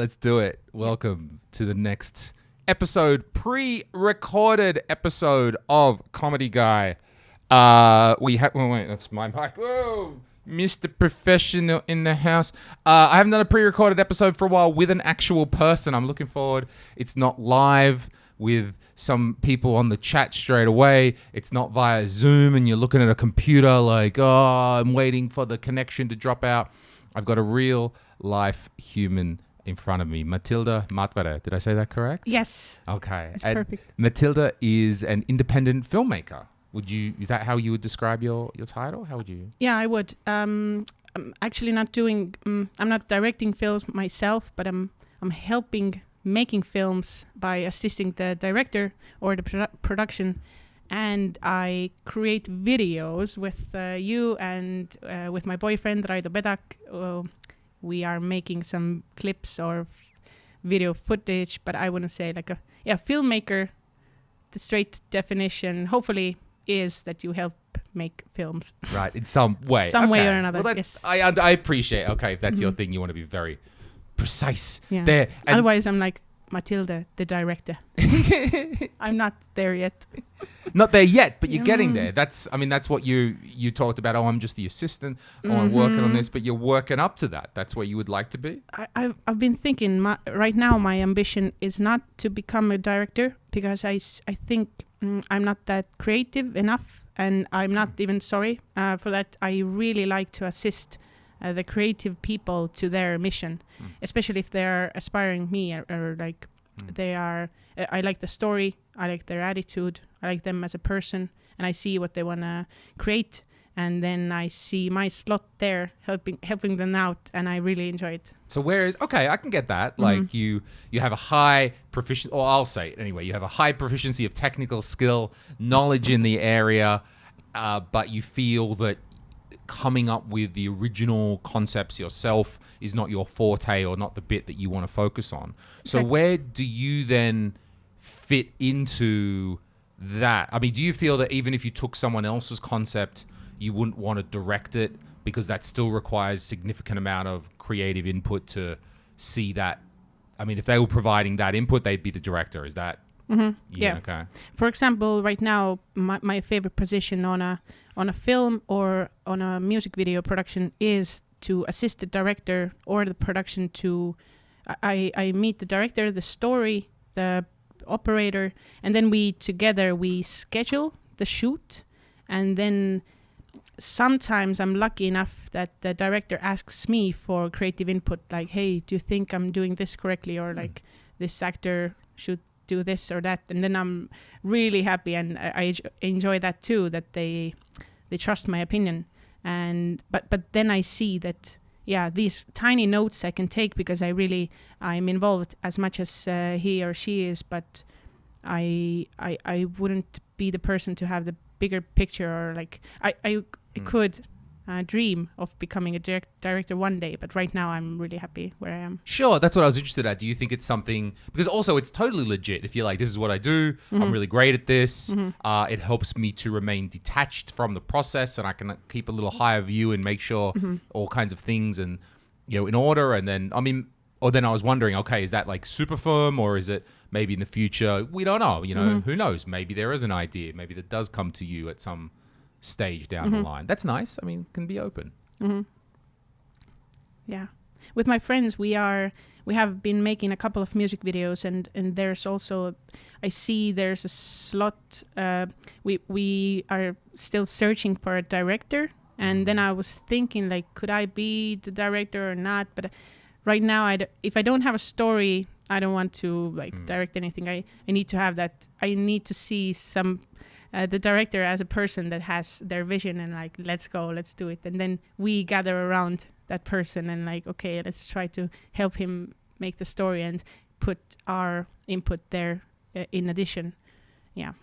let's do it. Welcome to the next episode, pre-recorded episode of Comedy Guy. We have. Oh, wait, that's my mic. Whoa, Mr. Professional in the house. I haven't done a pre-recorded episode for a while with an actual person. I'm looking forward. It's not live with some people on the chat straight away. It's not via Zoom and you're looking at a computer like, oh, I'm waiting for the connection to drop out. I've got a real life human in front of me. Matilde Matvere. Did I say that correct? Yes. Okay. It's perfect. Matilde is an independent filmmaker. Is that how you would describe your title? How would you? Yeah, I would. I'm actually not doing. I'm not directing films myself, but I'm helping making films by assisting the director or the production, and I create videos with you and with my boyfriend Raido Bedak. We are making some clips or video footage, but I wouldn't say like a filmmaker. The straight definition, hopefully, is that you help make films. Right, in some way. Some way or another, well, yes. I appreciate, okay, if that's your thing, you want to be very precise there. And otherwise, I'm like Matilde, the director. I'm not there yet. Not there yet, but you're getting there. That's what you talked about. Oh, I'm just the assistant. Oh, I'm working on this, but you're working up to that. That's where you would like to be? I've been thinking, right now my ambition is not to become a director because I think I'm not that creative enough, and I'm not even sorry for that. I really like to assist the creative people to their mission, especially if they're aspiring me or like they are. I like the story, I like their attitude, I like them as a person, and I see what they want to create, and then I see my slot there helping them out, and I really enjoy it. So I can get that. Like you have a high proficiency, or I'll say it anyway, you have a high proficiency of technical skill, knowledge in the area, but you feel that coming up with the original concepts yourself is not your forte or not the bit that you want to focus on. So where do you then fit into that? I mean, do you feel that even if you took someone else's concept, you wouldn't want to direct it because that still requires significant amount of creative input to see that? I mean, if they were providing that input, they'd be the director. Is that? Yeah. Okay. For example, right now, my favorite position on a film or on a music video production is to assist the director or the production to. I meet the director, the story, the operator, and then we schedule the shoot, and then sometimes I'm lucky enough that the director asks me for creative input, like, hey, do you think I'm doing this correctly, or like this actor should do this or that, and then I'm really happy, and I enjoy that too, that they trust my opinion. And but then I see that these tiny notes I can take because I'm involved as much as he or she is, but I wouldn't be the person to have the bigger picture, or like I could dream of becoming a director one day, but right now I'm really happy where I am. Sure, that's what I was interested at. Do you think it's something, because also it's totally legit if you're like, this is what I do, I'm really great at this, it helps me to remain detached from the process, and I can keep a little higher view and make sure all kinds of things and in order. And then then I was wondering, okay, is that like super firm, or is it maybe in the future? We don't know, who knows? Maybe there is an idea, maybe that does come to you at some stage down the line. That's nice. I mean, can be open. Yeah, with my friends, we have been making a couple of music videos, and there's also, I see there's a slot. We are still searching for a director, and then I was thinking, like, could I be the director or not? But right now, if I don't have a story, I don't want to direct anything. I need to have that. I need to see some. The director as a person that has their vision and like, let's go, let's do it. And then we gather around that person and like, okay, let's try to help him make the story and put our input there in addition. Yeah.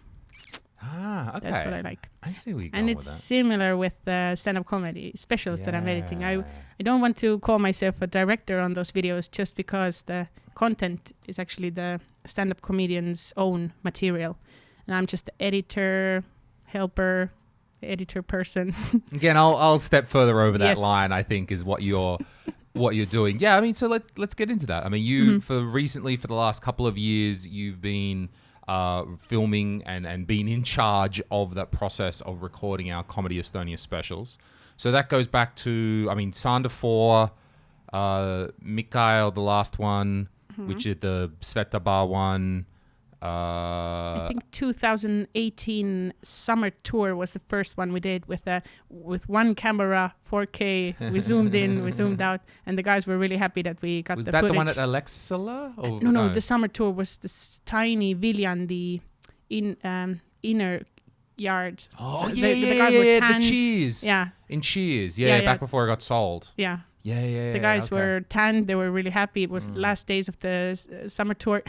Okay. That's what I like. I see where you're going. And it's similar with the stand-up comedy specials that I'm editing. I don't want to call myself a director on those videos just because the content is actually the stand-up comedian's own material. And I'm just the editor, helper, editor person. Again, I'll step further over that line, I think, is what you're what you're doing. Yeah, I mean, so let's get into that. I mean, you for the last couple of years, you've been filming and been in charge of that process of recording our Comedy Estonia specials. So that goes back to, I mean, Sander 4, Mikael, the last one, which is the Sveta Bar one. I think 2018 summer tour was the first one we did with one camera, 4K. We zoomed in, we zoomed out, and the guys were really happy that we got Was the that footage. the one at Alexela? Or, No, the summer tour was this tiny Viljandi inner yard. Oh, The yeah, guys were the tanned. Cheers. Yeah. In Cheers. Yeah, Yeah, back before it got sold. Yeah. Yeah. The guys okay. were tanned. They were really happy. It was last days of the summer tour.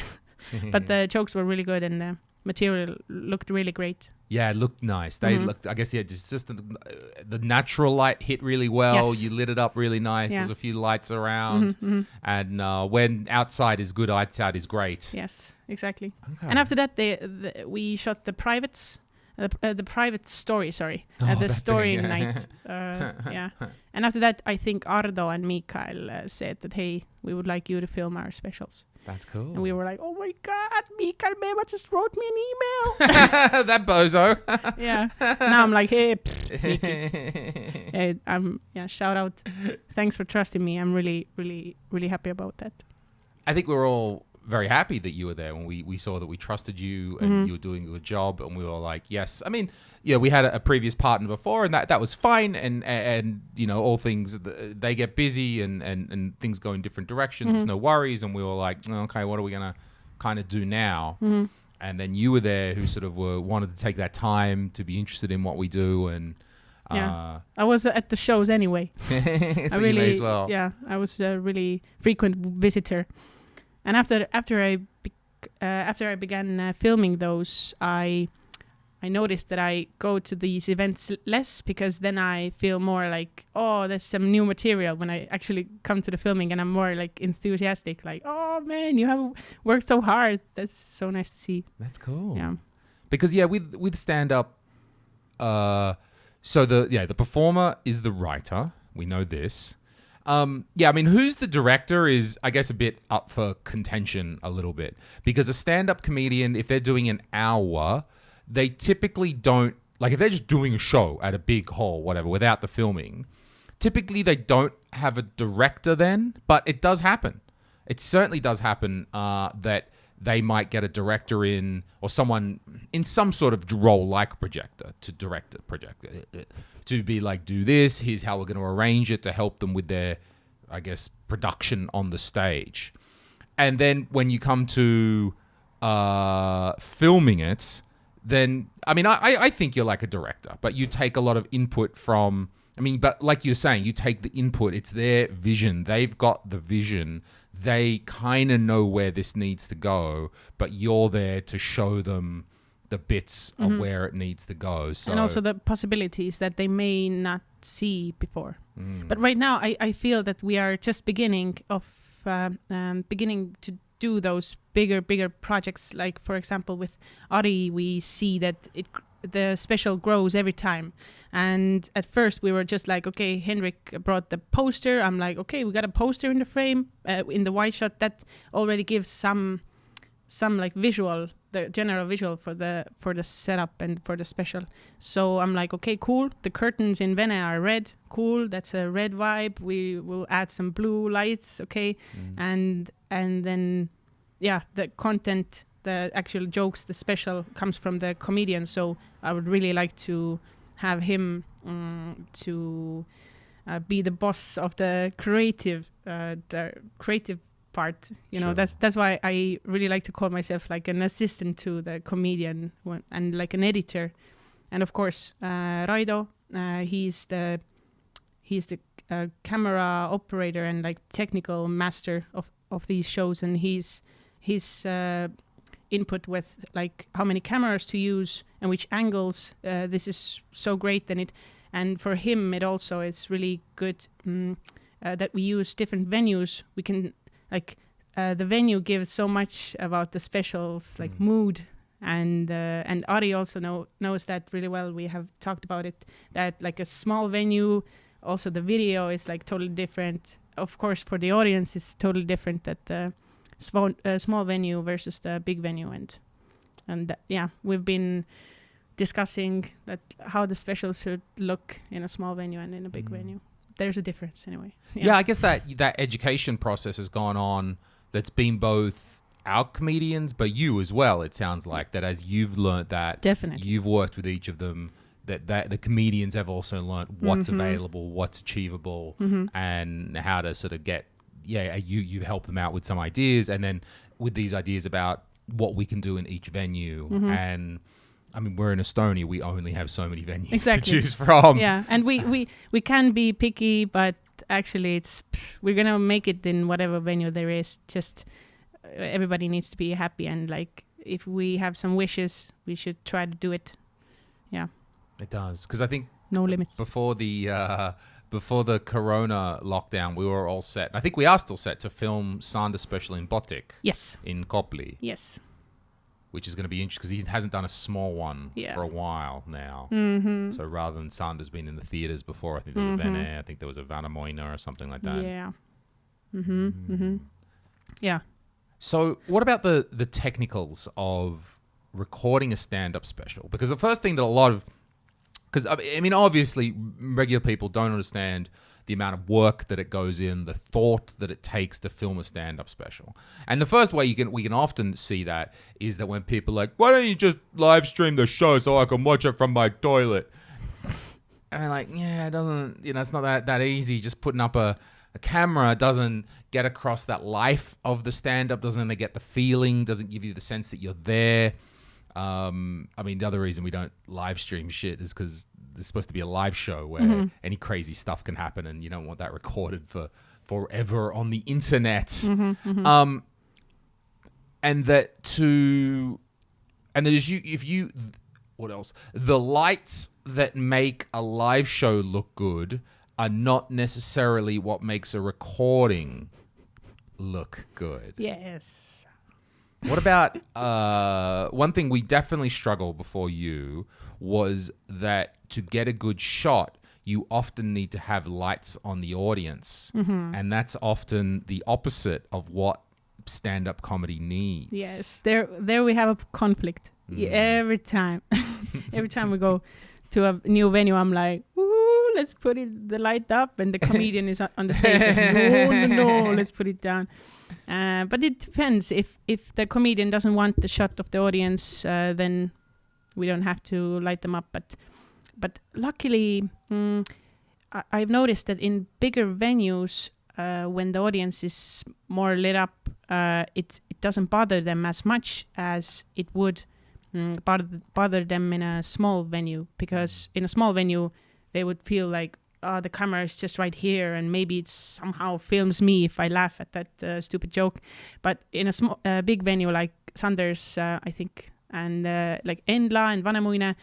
But the jokes were really good and the material looked really great. Yeah, it looked nice. They looked, I guess, just the natural light hit really well. Yes. You lit it up really nice. Yeah. There's a few lights around. And when outside is good, outside is great. Yes, exactly. Okay. And after that, we shot the privates. The private story, the story thing, yeah. night. Yeah. And after that, I think Ardo and Mikael said that, hey, we would like you to film our specials. That's cool. And we were like, oh my God, Mikael Meva just wrote me an email. That bozo. Yeah. Now I'm like, hey, shout out. Thanks for trusting me. I'm really, really, really happy about that. I think we're all very happy that you were there when we saw that we trusted you and you were doing a good job, and we were like, yes. I mean, yeah, we had a previous partner before, and that was fine, and you know, all things, they get busy and things go in different directions. There's no worries, and we were like, okay, what are we gonna kind of do now? And then you were there, who sort of wanted to take that time to be interested in what we do, and I was at the shows anyway. so I really, you may as well. Yeah, I was a really frequent visitor. And after I began filming those, I noticed that I go to these events less, because then I feel more like, oh, there's some new material when I actually come to the filming, and I'm more like enthusiastic, like, oh man, you have worked so hard. That's so nice to see. That's cool. Yeah. Because with stand up, so the performer is the writer. We know this. I mean, who's the director is, I guess, a bit up for contention a little bit, because a stand-up comedian, if they're doing an hour, they typically don't, like if they're just doing a show at a big hall, whatever, without the filming, typically they don't have a director then, but it does happen. It certainly does happen that they might get a director in, or someone in some sort of role like a projector to direct a projector, to be like, do this, here's how we're going to arrange it, to help them with their, I guess, production on the stage. And then when you come to filming it, then, I mean, I think you're like a director, but you take a lot of input from, I mean, but like you're saying, you take the input, it's their vision, they've got the vision, they kind of know where this needs to go, but you're there to show them the bits of where it needs to go. So. And also the possibilities that they may not see before. But right now, I feel that we are just beginning to do those bigger projects. Like, for example, with Ari, we see that the special grows every time. And at first we were just like, okay, Henrik brought the poster. I'm like, okay, we got a poster in the frame, in the wide shot that already gives some like visual, the general visual for the setup and for the special. So I'm like, okay, cool. The curtains in Vene are red. Cool. That's a red vibe. We will add some blue lights. Okay. And then, yeah, the content, the actual jokes, the special comes from the comedian. So I would really like to have him to be the boss of the creative part. You know, that's why I really like to call myself like an assistant to the comedian and like an editor. And of course, Raido, he's the camera operator and like technical master of these shows, and his input with like how many cameras to use and which angles. This is so great, and for him it also is really good that we use different venues. We can like the venue gives so much about the specials, like mood, and Ari also knows that really well. We have talked about it, that like a small venue, also the video is like totally different. of course, for the audience, it's totally different at the small venue versus the big venue, and we've been discussing that how the special should look in a small venue and in a big venue. There's a difference anyway. Yeah, I guess that education process has gone on. That's been both our comedians, but you as well. It sounds like that as you've learned that. Definitely. You've worked with each of them. That the comedians have also learned what's available, what's achievable, and how to sort of get. Yeah, you help them out with some ideas, and then with these ideas about what we can do in each venue. And I mean, we're in Estonia. We only have so many venues to choose from. Yeah, and we can be picky, but actually, we're gonna make it in whatever venue there is. Just everybody needs to be happy, and like if we have some wishes, we should try to do it. Yeah, it does, because I think no limits. Before the Corona lockdown, we were all set. I think we are still set to film Sander special in Botik. Yes. In Kopli. Yes. Which is going to be interesting because he hasn't done a small one for a while now. So rather than Sander's been in the theaters before, I think there was a Vene, I think there was a Vanamoina or something like that. Yeah. Yeah. So what about the technicals of recording a stand-up special? Because the first thing that because I mean, obviously regular people don't understand the amount of work that it goes in, the thought that it takes to film a stand-up special. And the first way we can often see that is that when people are like, why don't you just live stream the show so I can watch it from my toilet? And I'm like, yeah, it doesn't, it's not that easy. Just putting up a camera doesn't get across that life of the stand-up, doesn't get the feeling, doesn't give you the sense that you're there. I mean, the other reason we don't live stream shit is because there's supposed to be a live show where any crazy stuff can happen, and you don't want that recorded for forever on the internet. And what else? The lights that make a live show look good are not necessarily what makes a recording look good. Yes. What about one thing we definitely struggled before you was that to get a good shot, you often need to have lights on the audience. And that's often the opposite of what stand-up comedy needs. Yes, there we have a conflict. Every time. Every time we go to a new venue, I'm like, ooh, let's put the light up. And the comedian is on the stage. No, let's put it down. But it depends. If the comedian doesn't want the shot of the audience, then we don't have to light them up. But luckily, I've noticed that in bigger venues, when the audience is more lit up, it doesn't bother them as much as it would bother them in a small venue. Because in a small venue, they would feel like, oh, the camera is just right here, and maybe it somehow films me if I laugh at that stupid joke. But in a big venue like Sanders, I think, and like Endla and Vanamuine,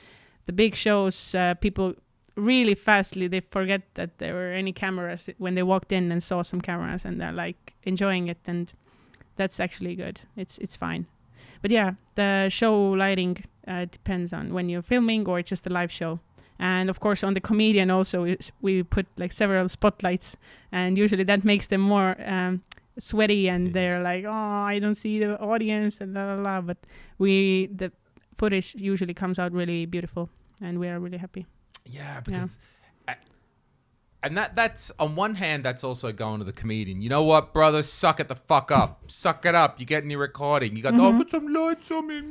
the big shows, people really fastly, they forget that there were any cameras when they walked in and saw some cameras, and they're like enjoying it, and that's actually good. It's fine. But yeah, the show lighting depends on when you're filming or it's just a live show. And of course, on the comedian also, we put like several spotlights, and usually that makes them more sweaty, and they're like, oh, I don't see the audience, and blah, blah, blah. But the footage usually comes out really beautiful, and we are really happy. Yeah, because... And that's, on one hand, that's also going to the comedian. You know what, brother? Suck it the fuck up. Suck it up. You get any recording. You got, put some lights on me.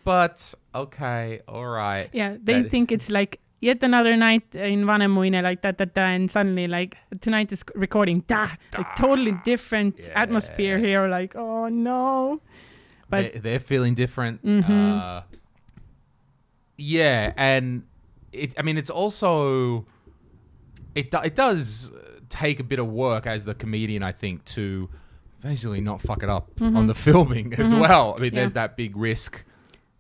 But, okay, all right. Yeah, they think it's like yet another night in Vanemuine, like that, and suddenly, like, tonight is recording. Like, totally different atmosphere here. Like, oh, no. But they're feeling different. Yeah, and, it's also... It does take a bit of work as the comedian, I think, to basically not fuck it up on the filming as well. I mean, there's that big risk.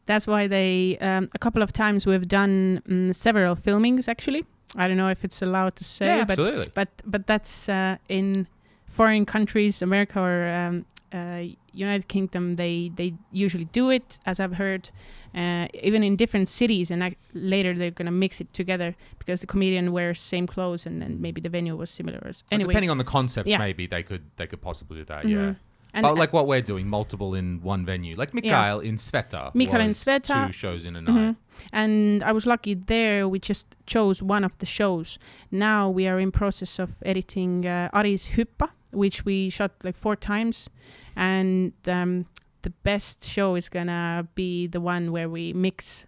That's why they, a couple of times we've done several filmings, actually. I don't know if it's allowed to say. Yeah, absolutely. But that's in foreign countries, America or United Kingdom, they usually do it, as I've heard, even in different cities, and later they're gonna mix it together because the comedian wears same clothes, and then maybe the venue was similar. Anyway, depending on the concept, maybe they could possibly do that. Yeah. And but like what we're doing, multiple in one venue. Like Mikael in Sveta. Mikael in Sveta. 2 shows in a night. And I was lucky there. We just chose one of the shows. Now we are in process of editing Ari's Hyppa, which we shot like 4 times. And the best show is going to be the one where we mix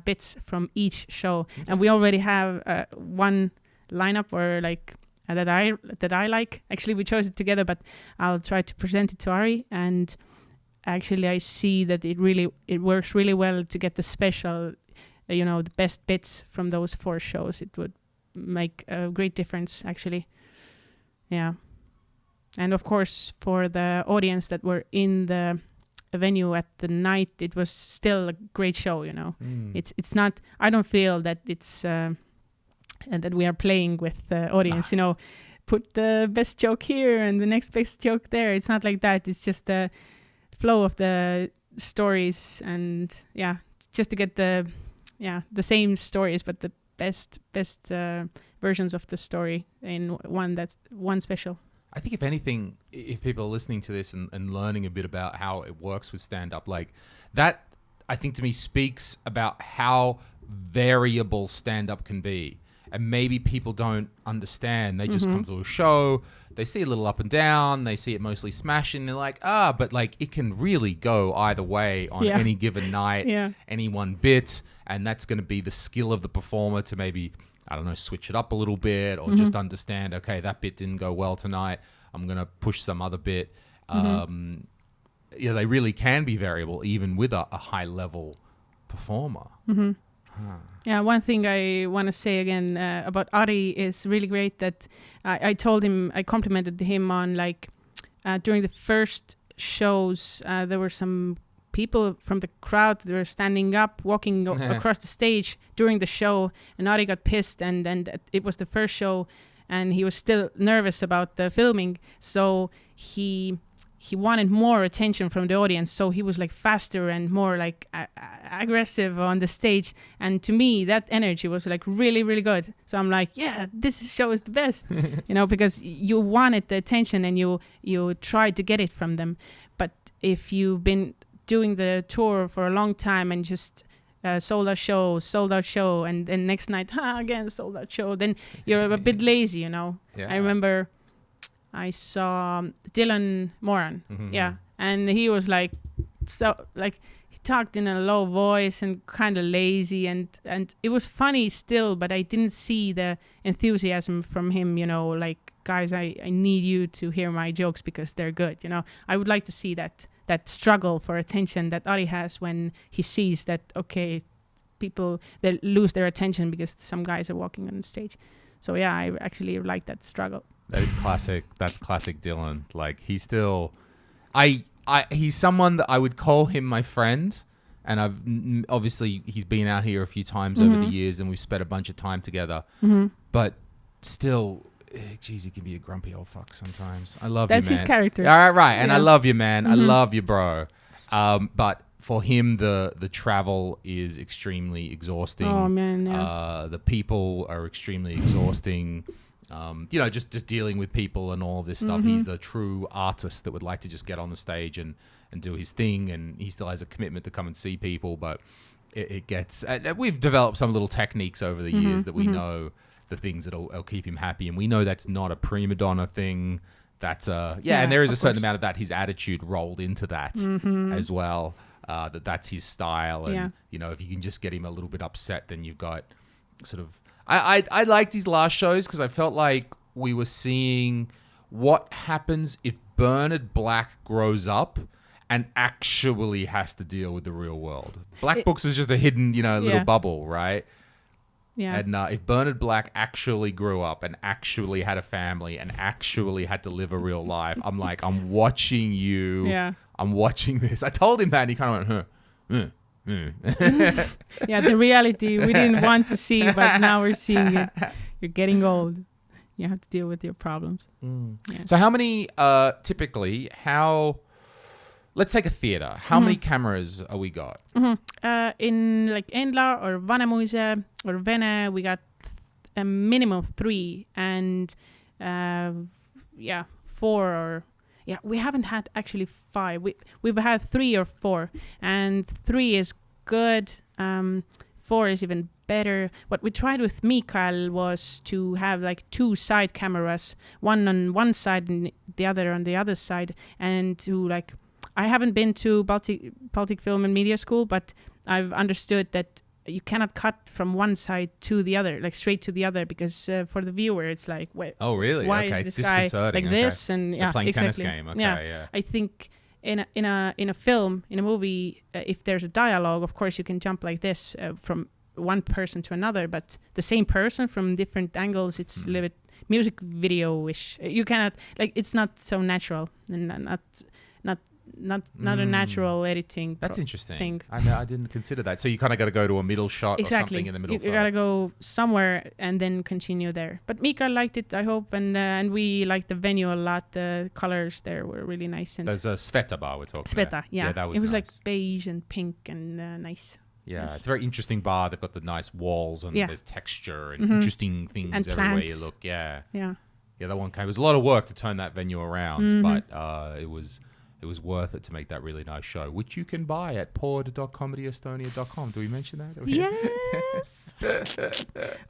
bits from each show. And we already have one lineup or like... that I like. Actually, we chose it together, but I'll try to present it to Ari. And actually, I see that it works really well to get the special, the best bits from those 4 shows. It would make a great difference, actually. Yeah. And of course, for the audience that were in the venue at the night, it was still a great show. It's not. I don't feel that it's. And that we are playing with the audience, put the best joke here and the next best joke there. It's not like that. It's just the flow of the stories, and just to get the same stories, but the best versions of the story in one special. I think if anything, if people are listening to this and learning a bit about how it works with stand-up, like that, I think to me speaks about how variable stand-up can be. And maybe people don't understand. They just come to a show, they see a little up and down, they see it mostly smashing, they're like, but like it can really go either way on any given night, any one bit. And that's going to be the skill of the performer to maybe, I don't know, switch it up a little bit or just understand, okay, that bit didn't go well tonight, I'm going to push some other bit. They really can be variable even with a high level performer. Yeah, one thing I want to say again about Ari is really great that I told him, I complimented him on like during the first shows, there were some people from the crowd that were standing up, walking across the stage during the show, and Ari got pissed, and it was the first show, and he was still nervous about the filming, so he wanted more attention from the audience, so he was like faster and more like aggressive on the stage, and to me that energy was like really, really good. So I'm like, yeah, this show is the best, because you wanted the attention and you tried to get it from them. But if you've been doing the tour for a long time and just sold out show, and then next night again sold out show, then you're a bit lazy. I remember I saw Dylan Moran, and he was like, he talked in a low voice and kind of lazy, and it was funny still, but I didn't see the enthusiasm from him, like, guys, I need you to hear my jokes because they're good, I would like to see that struggle for attention that Ari has when he sees that, okay, people, they lose their attention because some guys are walking on the stage. So yeah, I actually like that struggle. That is classic. That's classic Dylan. Like, he's still, he's someone that I would call him my friend. And obviously he's been out here a few times over the years, and we've spent a bunch of time together. But still, geez, he can be a grumpy old fuck sometimes. I love you, man. That's his character. All right. And I love you, man. I love you, bro. But for him, the travel is extremely exhausting. Oh, man, yeah. The people are extremely exhausting. Just dealing with people and all of this stuff. He's the true artist that would like to just get on the stage and do his thing, and he still has a commitment to come and see people, but it gets... we've developed some little techniques over the years that we know the things that'll keep him happy, and we know that's not a prima donna thing. That's and there is a certain amount of that, his attitude rolled into that as well, that's his style, and if you can just get him a little bit upset, then you've got sort of... I liked his last shows because I felt like we were seeing what happens if Bernard Black grows up and actually has to deal with the real world. Black Books is just a hidden, little bubble, right? Yeah. And if Bernard Black actually grew up and actually had a family and actually had to live a real life, I'm like, I'm watching you. Yeah. I'm watching this. I told him that, and he kind of went, Yeah, the reality we didn't want to see, but now we're seeing it. You're getting old. You have to deal with your problems. Yeah. So how many, typically, how let's take a theater. How many cameras are we got? In like Endla or Vanemuise or Vene, we got a minimum of 3, and 4 or we haven't had actually 5. We've had 3 or 4, and 3 is good. 4 is even better. What we tried with Mikael was to have like 2 side cameras, one on one side and the other on the other side, and to like, I haven't been to Baltic Film and Media School, but I've understood that you cannot cut from one side to the other, like straight to the other, because for the viewer it's like, wait, oh really? why Okay, is this guy like this? And they're playing exactly. tennis game. Okay, yeah. I think in a film, in a movie, if there's a dialogue, of course you can jump like this from one person to another, but the same person from different angles, it's a little bit music video-ish. You cannot, like, it's not so natural, and not a natural editing. That's interesting. Thing. I didn't consider that. So you kind of got to go to a middle shot or something in the middle. You got to go somewhere and then continue there. But Mika liked it, I hope, and we liked the venue a lot. The colors there were really nice. And there's a Sveta bar we're talking Sveta, about. yeah. That was it was nice. like beige and pink and nice. Yeah, yes. It's a very interesting bar. They've got the nice walls and there's texture and interesting things and everywhere plants. you look. Yeah. Yeah. Yeah, that one came. It was a lot of work to turn that venue around, but it was worth it to make that really nice show, which you can buy at pod.comedyestonia.com. Do we mention that? Yes.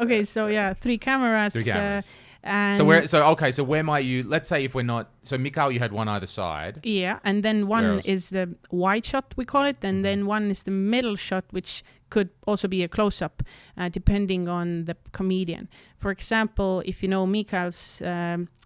Okay, so 3 cameras. 3 cameras. And so where might you, let's say if we're not, so Mikael, you had one either side. Yeah, and then one is the wide shot, we call it, and then one is the middle shot, which could also be a close-up, depending on the comedian. For example, if you know Mikael's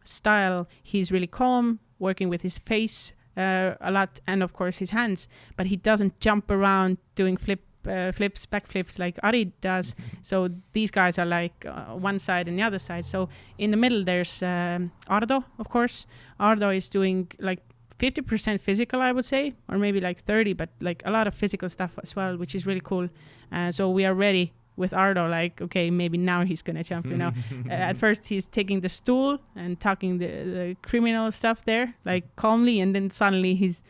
style, he's really calm, working with his face a lot, and of course his hands, but he doesn't jump around doing flips, backflips like Ari does. So these guys are like one side and the other side. So in the middle there's Ardo, of course. Ardo is doing like 50% physical, I would say, or maybe like 30, but like a lot of physical stuff as well, which is really cool. So we are ready with Ardo, like, okay, maybe now he's gonna jump, you know. At first he's taking the stool and talking the criminal stuff there, like calmly, and then suddenly he's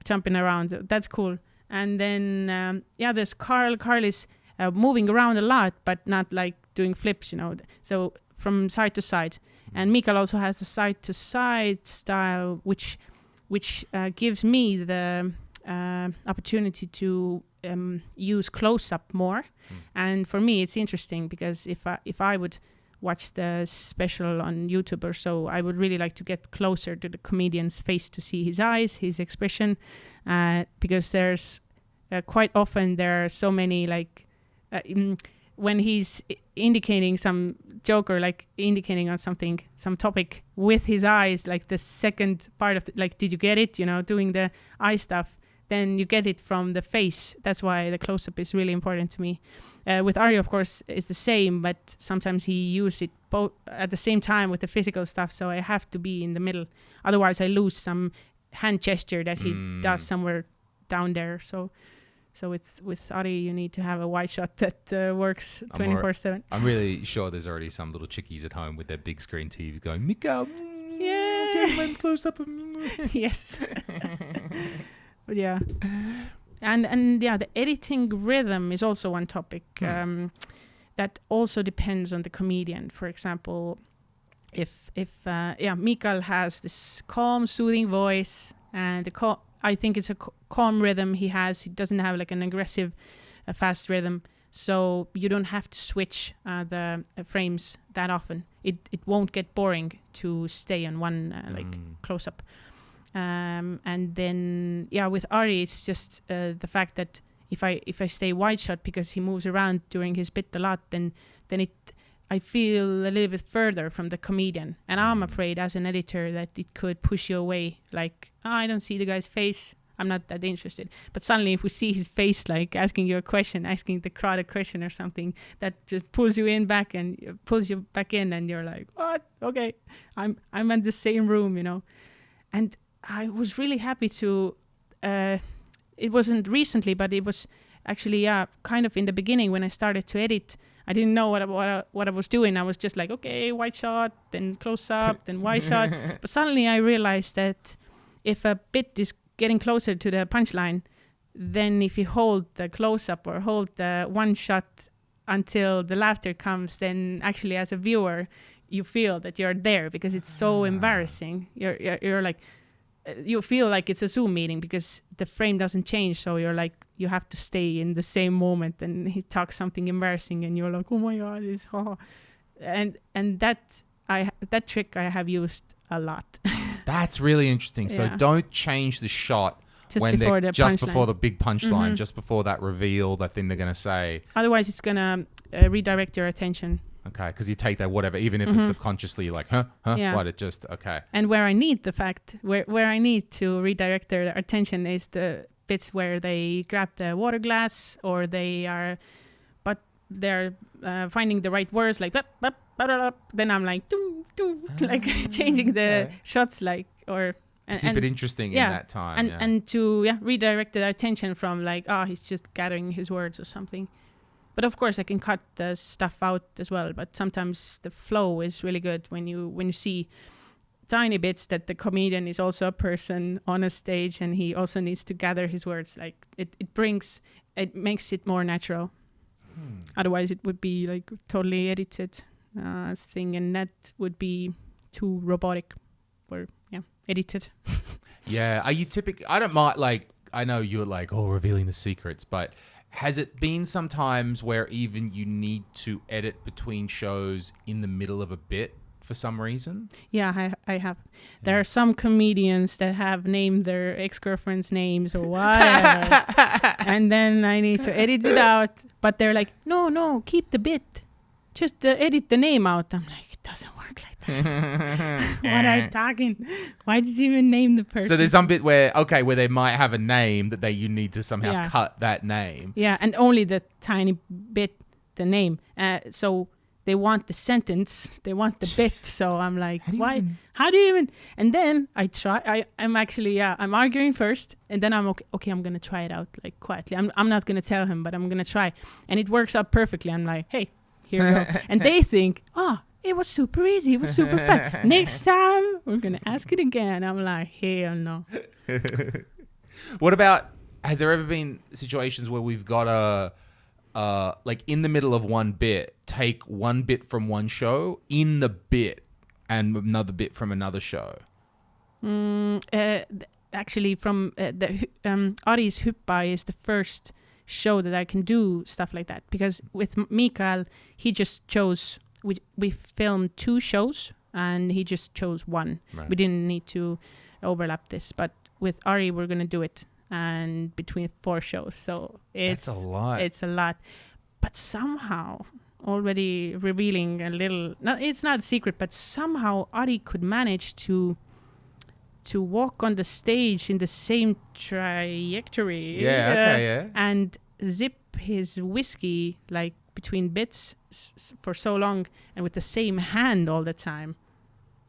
jumping around. That's cool. And then there's Carl. Carl is moving around a lot, but not like doing flips, you know. So from side to side. And Mikael also has the side to side style, which gives me the opportunity to use close up more. And for me, it's interesting because if I would watch the special on YouTube or so, I would really like to get closer to the comedian's face to see his eyes, his expression, because there's quite often there are so many like when he's indicating some joke or like indicating on something, some topic with his eyes, like the second part of like, did you get it? You know, doing the eye stuff, then you get it from the face. That's why the close-up is really important to me. With Ari, of course, it's the same, but sometimes he uses it both at the same time with the physical stuff, so I have to be in the middle. Otherwise, I lose some hand gesture that he does somewhere down there. So with Ari, you need to have a wide shot that works 24/7. I'm really sure there's already some little chickies at home with their big screen TV going, Mika, yeah, close up. Yes. But yeah. And the editing rhythm is also one topic that also depends on the comedian. For example, if Mikael has this calm, soothing voice, and I think it's a calm rhythm he has. He doesn't have like an aggressive, fast rhythm, so you don't have to switch the frames that often. It won't get boring to stay on one close up. And then with Ari, it's just the fact that if I stay wide shot because he moves around during his bit a lot, then I feel a little bit further from the comedian, and I'm afraid as an editor that it could push you away. Like, I don't see the guy's face, I'm not that interested. But suddenly, if we see his face, like asking you a question, asking the crowd a question or something, that just pulls you back in, and you're like, what? Okay, I'm in the same room, you know. And I was really happy to. It wasn't recently, but it was actually kind of in the beginning when I started to edit. I didn't know what I was doing. I was just like, okay, wide shot, then close up, then wide shot. But suddenly I realized that if a bit is getting closer to the punchline, then if you hold the close-up or hold the one shot until the laughter comes, then actually as a viewer, you feel that you're there because it's so embarrassing. You're like, you feel like it's a Zoom meeting because the frame doesn't change. So you're like, you have to stay in the same moment, and he talks something embarrassing and you're like, oh my God, it's and that trick I have used a lot. That's really interesting. So don't change the shot when before they're just before the big punchline, just before that reveal, that thing they're going to say. Otherwise, it's going to redirect your attention. Okay, because you take that whatever, even if it's subconsciously you're like, what, it just, okay. And where I need where I need to redirect their attention is the bits where they grab the water glass or they're finding the right words, like, then I'm like, like changing the shots, like, or... To keep it interesting in that time. And to redirect the attention from like, he's just gathering his words or something. But of course I can cut the stuff out as well. But sometimes the flow is really good when you see tiny bits that the comedian is also a person on a stage and he also needs to gather his words. Like it makes it more natural. Otherwise it would be like totally edited thing, and that would be too robotic or edited. Yeah. Are you I don't mind, like, I know you're like, revealing the secrets, but has it been sometimes where even you need to edit between shows in the middle of a bit for some reason? Yeah, I have. There are some comedians that have named their ex-girlfriend's names or whatever. And then I need to edit it out. But they're like, no, keep the bit. Just edit the name out. I'm like, it doesn't work like this. What are you talking? Why did you even name the person? So there's some bit where they might have a name that you need to somehow cut that name. Yeah, and only the tiny bit, the name. So they want the sentence, they want the bit. So I'm like, how do you even? And then I try. I'm arguing first, and then I'm okay. I'm gonna try it out like quietly. I'm not gonna tell him, but I'm gonna try, and it works out perfectly. I'm like, hey, here we go. And they think, it was super easy. It was super fun. Next time, we're going to ask it again. I'm like, hell no. What about, has there ever been situations where we've got like in the middle of one bit, take one bit from one show in the bit and another bit from another show? Actually, from Ari's Hyppa is the first show that I can do stuff like that. Because with Mikael, he just chose... We filmed 2 shows and he just chose one. Right. We didn't need to overlap this, but with Ari we're gonna do it, and between 4 shows, so it's a lot. But somehow, already revealing a little, it's not a secret, but somehow Ari could manage to walk on the stage in the same trajectory and zip his whiskey like between bits for so long and with the same hand all the time,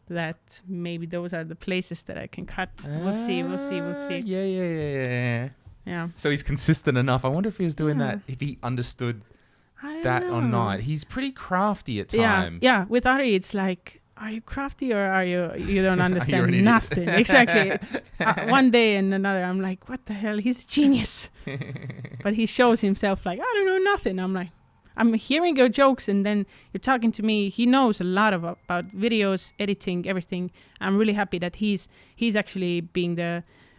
that maybe those are the places that I can cut. We'll see. Yeah. So he's consistent enough. I wonder if he was doing that, if he understood that or not. He's pretty crafty at times. Yeah. With Ari, it's like, are you crafty or you don't understand nothing? Exactly. It's, one day and another, I'm like, what the hell? He's a genius. But he shows himself like, I don't know nothing. I'm like, I'm hearing your jokes and then you're talking to me. He knows a lot about videos, editing, everything. I'm really happy that he's actually being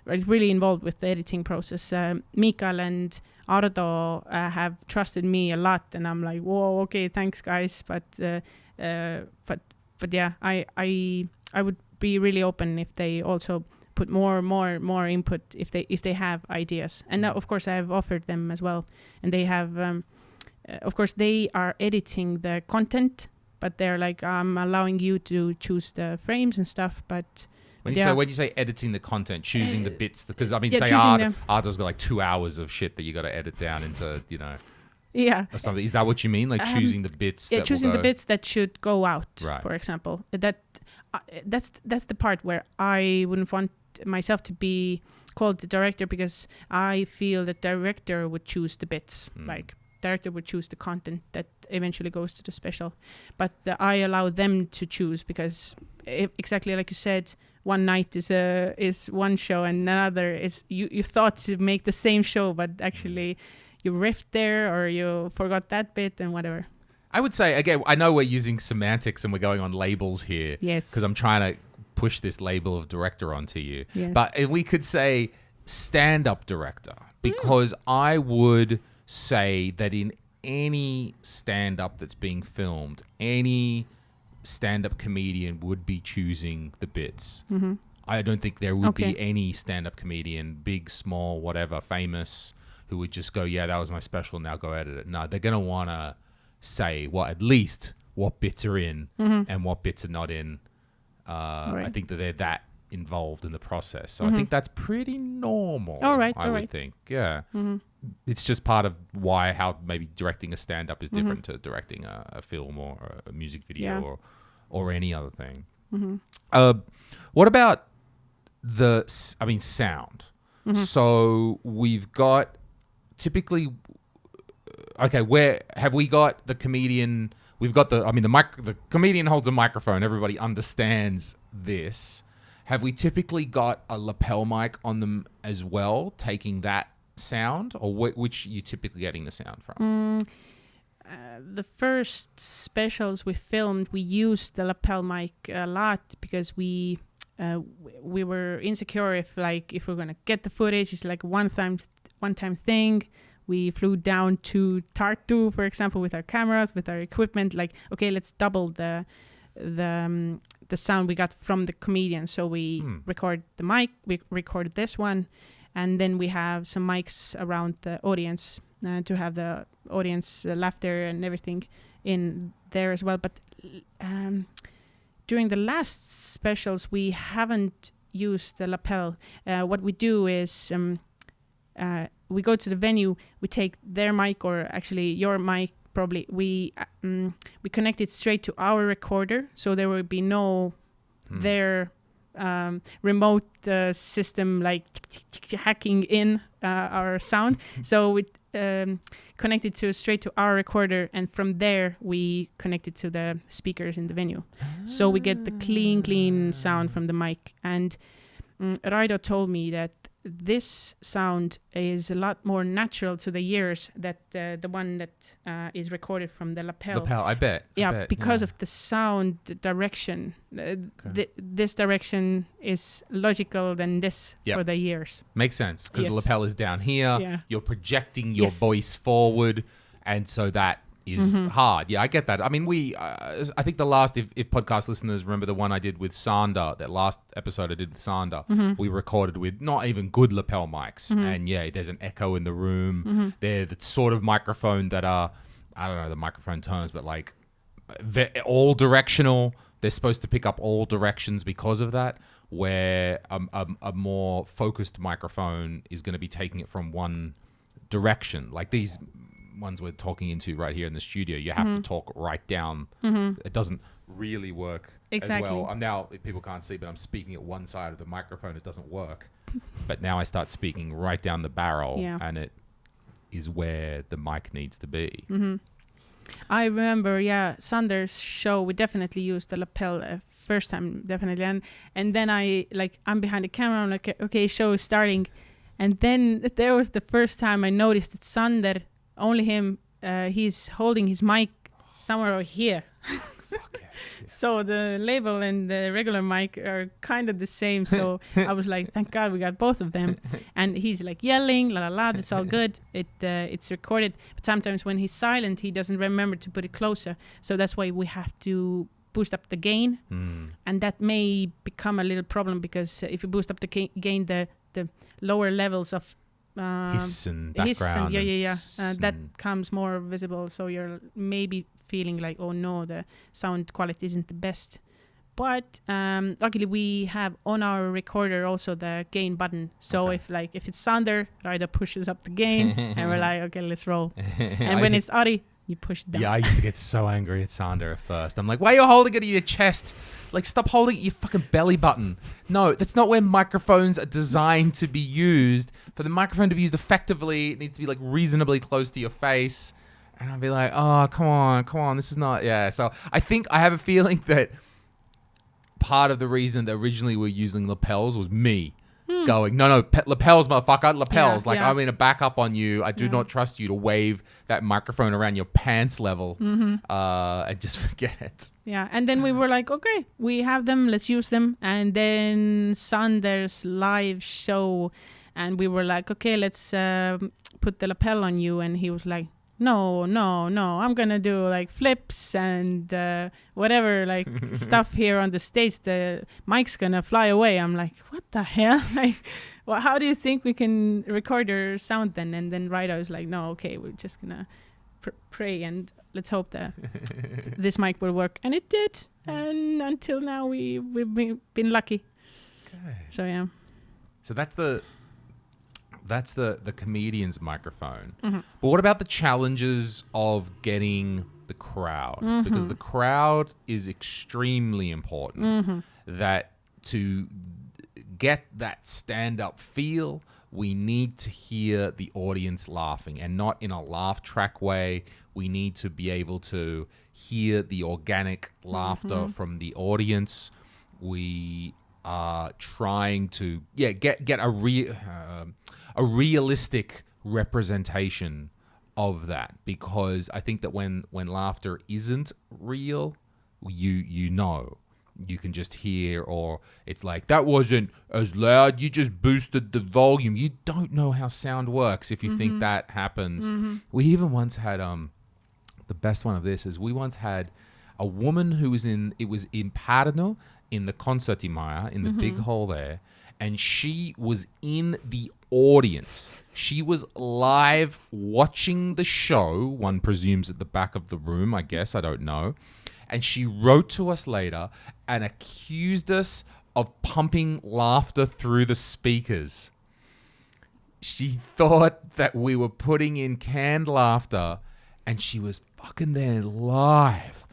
really involved with the editing process. Mikael and Ardo have trusted me a lot, and I'm like, whoa, okay, thanks guys. But yeah, I would be really open if they also put more input if they have ideas. And of course I have offered them as well, and they have. Of course, they are editing the content, but they're like, I'm allowing you to choose the frames and stuff. But when you say editing the content, choosing the bits, because I mean, say Ardo's got like 2 hours of shit that you got to edit down into, or something. Is that what you mean? Like choosing the bits? Yeah, choosing the bits that should go out, for example. That's the part where I wouldn't want myself to be called the director, because I feel that director would choose the bits, like. Director would choose the content that eventually goes to the special. But I allow them to choose because exactly like you said, one night is one show and another is you thought to make the same show, but actually you riffed there or you forgot that bit and whatever. I would say, again, I know we're using semantics and we're going on labels here. Yes. Because I'm trying to push this label of director onto you. Yes. But we could say stand-up director, because I would say that in any stand-up that's being filmed, any stand-up comedian would be choosing the bits. Mm-hmm. I don't think there would be any stand-up comedian, big, small, whatever, famous, who would just go, yeah, that was my special, now go edit it. No, they're going to want to say, well, at least what bits are in and what bits are not in. Right. I think that they're that involved in the process. So I think that's pretty normal, I would think. Yeah. Mm-hmm. It's just part of how maybe directing a stand-up is different to directing a film or a music video or any other thing. Mm-hmm. What about sound? Mm-hmm. So we've got typically, where have we got the comedian? We've got the comedian holds a microphone. Everybody understands this. Have we typically got a lapel mic on them as well, taking that sound, or which are you typically getting the sound from? The first specials we filmed, we used the lapel mic a lot because we were insecure if we're gonna get the footage. It's like one time thing. We flew down to Tartu, for example, with our cameras, with our equipment. Like, okay, let's double the sound we got from the comedian. So we record the mic, we recorded this one, and then we have some mics around the audience to have the audience laughter and everything in there as well. But during the last specials, we haven't used the lapel. What we do is we go to the venue, we take their mic, or actually your mic, probably. We connect it straight to our recorder, so there will be no their remote system like hacking in our sound. So we connect it straight to our recorder, and from there we connect it to the speakers in the venue. So we get the clean sound from the mic. And Raido told me that this sound is a lot more natural to the ears that the one that is recorded from the lapel. I bet. Because of the sound direction. This direction is logical than this for the ears. Makes sense, because the lapel is down here. Yeah. You're projecting your voice forward, and so that is hard. Yeah, I get that. I mean, I think the last, if podcast listeners remember the one I did with Sander, that last episode I did with Sander, we recorded with not even good lapel mics. And there's an echo in the room. They're the sort of microphone that are, I don't know the microphone terms, but like all directional. They're supposed to pick up all directions because of that, where a more focused microphone is going to be taking it from one direction. Like these ones we're talking into right here in the studio, you have to talk right down. It doesn't really work as well. I'm now, people can't see, but I'm speaking at one side of the microphone. It doesn't work. But now I start speaking right down the barrel, and it is where the mic needs to be. I remember, Sander's show, we definitely used the lapel first time, definitely. And then I'm behind the camera, I'm like, okay, show is starting. And then there was the first time I noticed that Sander, only him, he's holding his mic somewhere over here. Yes. So the label and the regular mic are kind of the same. So I was like, thank God we got both of them. And he's like yelling, la la la, that's all good. It's recorded. But sometimes when he's silent, he doesn't remember to put it closer. So that's why we have to boost up the gain. And that may become a little problem, because if you boost up the gain, the lower levels of hiss and background. That comes more visible, so you're maybe feeling like, oh no, the sound quality isn't the best. But luckily we have on our recorder also the gain button. So if it's Sander, Raida pushes up the gain, and we're like, okay, let's roll. And when it's Ari, you push it down. Yeah, I used to get so angry at Sander at first. I'm like, why are you holding it to your chest? Like, stop holding it your fucking belly button. No, that's not where microphones are designed to be used. For the microphone to be used effectively, it needs to be like reasonably close to your face. And I'd be like, oh, come on, this is not, yeah. So I think I have a feeling that part of the reason that originally we were using lapels was me going, no, lapels, motherfucker, lapels. I'm in a backup on you. I do not trust you to wave that microphone around your pants level and just forget. Yeah, and then we were like, okay, we have them, let's use them. And then Sander's live show, and we were like, okay, let's put the lapel on you. And he was like, no, I'm gonna do like flips and whatever, like stuff here on the stage. The mic's gonna fly away. I'm like, what the hell? Like, well, how do you think we can record your sound then? And then Ryder was like, no, okay, we're just gonna pray and let's hope that this mic will work. And it did. And until now, we've been lucky. Okay. So yeah. So that's the comedian's microphone. But what about the challenges of getting the crowd? Because the crowd is extremely important. That to get that stand-up feel, we need to hear the audience laughing, and not in a laugh track way. We need to be able to hear the organic laughter from the audience. We are trying to get a realistic representation of that, because I think that when laughter isn't real, you can just hear, or it's like, that wasn't as loud, you just boosted the volume. You don't know how sound works if you think that happens. We even once had the best one of this is we once had a woman who was in Pärnu in the Concertimaja in the big hall there, and she was in the audience. She was live watching the show, one presumes at the back of the room, I guess, I don't know. And she wrote to us later and accused us of pumping laughter through the speakers. She thought that we were putting in canned laughter, and she was fucking there live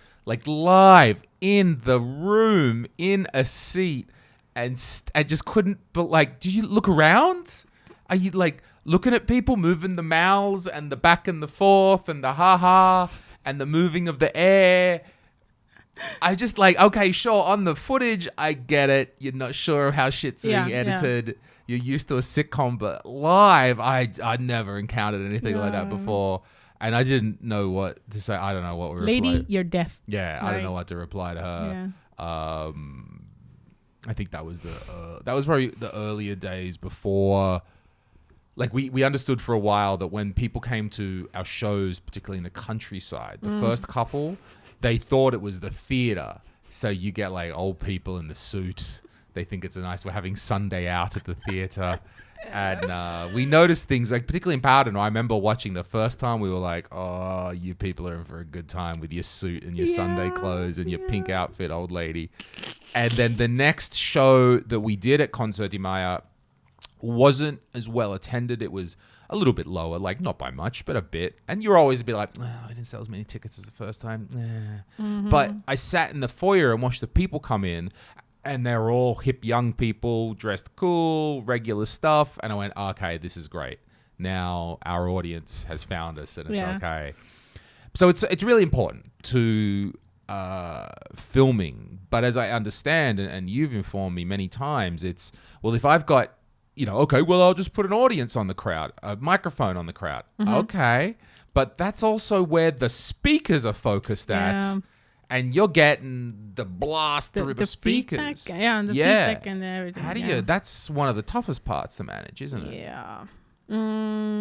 in the room, in a seat, and I just couldn't, but like, do you look around? Are you like looking at people moving the mouths and the back and the forth and the ha-ha and the moving of the air? I just like, okay, sure, on the footage, I get it. You're not sure how shit's being edited. Yeah. You're used to a sitcom, but live, I'd never encountered anything like that before. And I didn't know what to say. I don't know what we reply. Lady, you're deaf. Yeah, I don't know what to reply to her. Yeah. I think that was probably the earlier days before. Like we understood for a while that when people came to our shows, particularly in the countryside, the first couple, they thought it was the theater. So you get like old people in the suit. They think it's we're having Sunday out at the theater. And we noticed things like, particularly in Powderno, I remember watching the first time, we were like, oh, you people are in for a good time with your suit and your Sunday clothes and your pink outfit, old lady. And then the next show that we did at Concertimaja wasn't as well attended. It was a little bit lower, like not by much, but a bit. And you're always a bit like, oh, I didn't sell as many tickets as the first time. But I sat in the foyer and watched the people come in, and they were all hip young people, dressed cool, regular stuff. And I went, okay, this is great. Now our audience has found us, and it's okay. So it's really important to filming. But as I understand, and you've informed me many times, it's, well, if I've got, okay, well, I'll just put an audience on the crowd, a microphone on the crowd. Okay. But that's also where the speakers are focused at. And you're getting the blast through the speakers. Feedback, and the feedback and everything. How do you, that's one of the toughest parts to manage, isn't it? Yeah.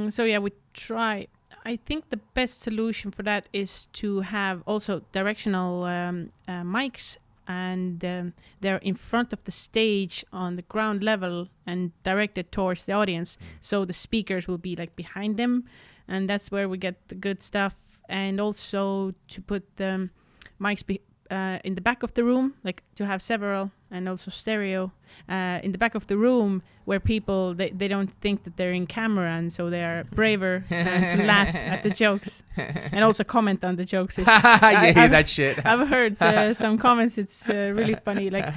So we try. I think the best solution for that is to have also directional mics, and they're in front of the stage on the ground level and directed towards the audience. So the speakers will be like behind them, and that's where we get the good stuff. And also to put the mics in the back of the room, like to have several, and also stereo in the back of the room, where people they don't think that they're in camera, and so they are braver to laugh at the jokes and also comment on the jokes. That shit. I've heard some comments. It's really funny. Like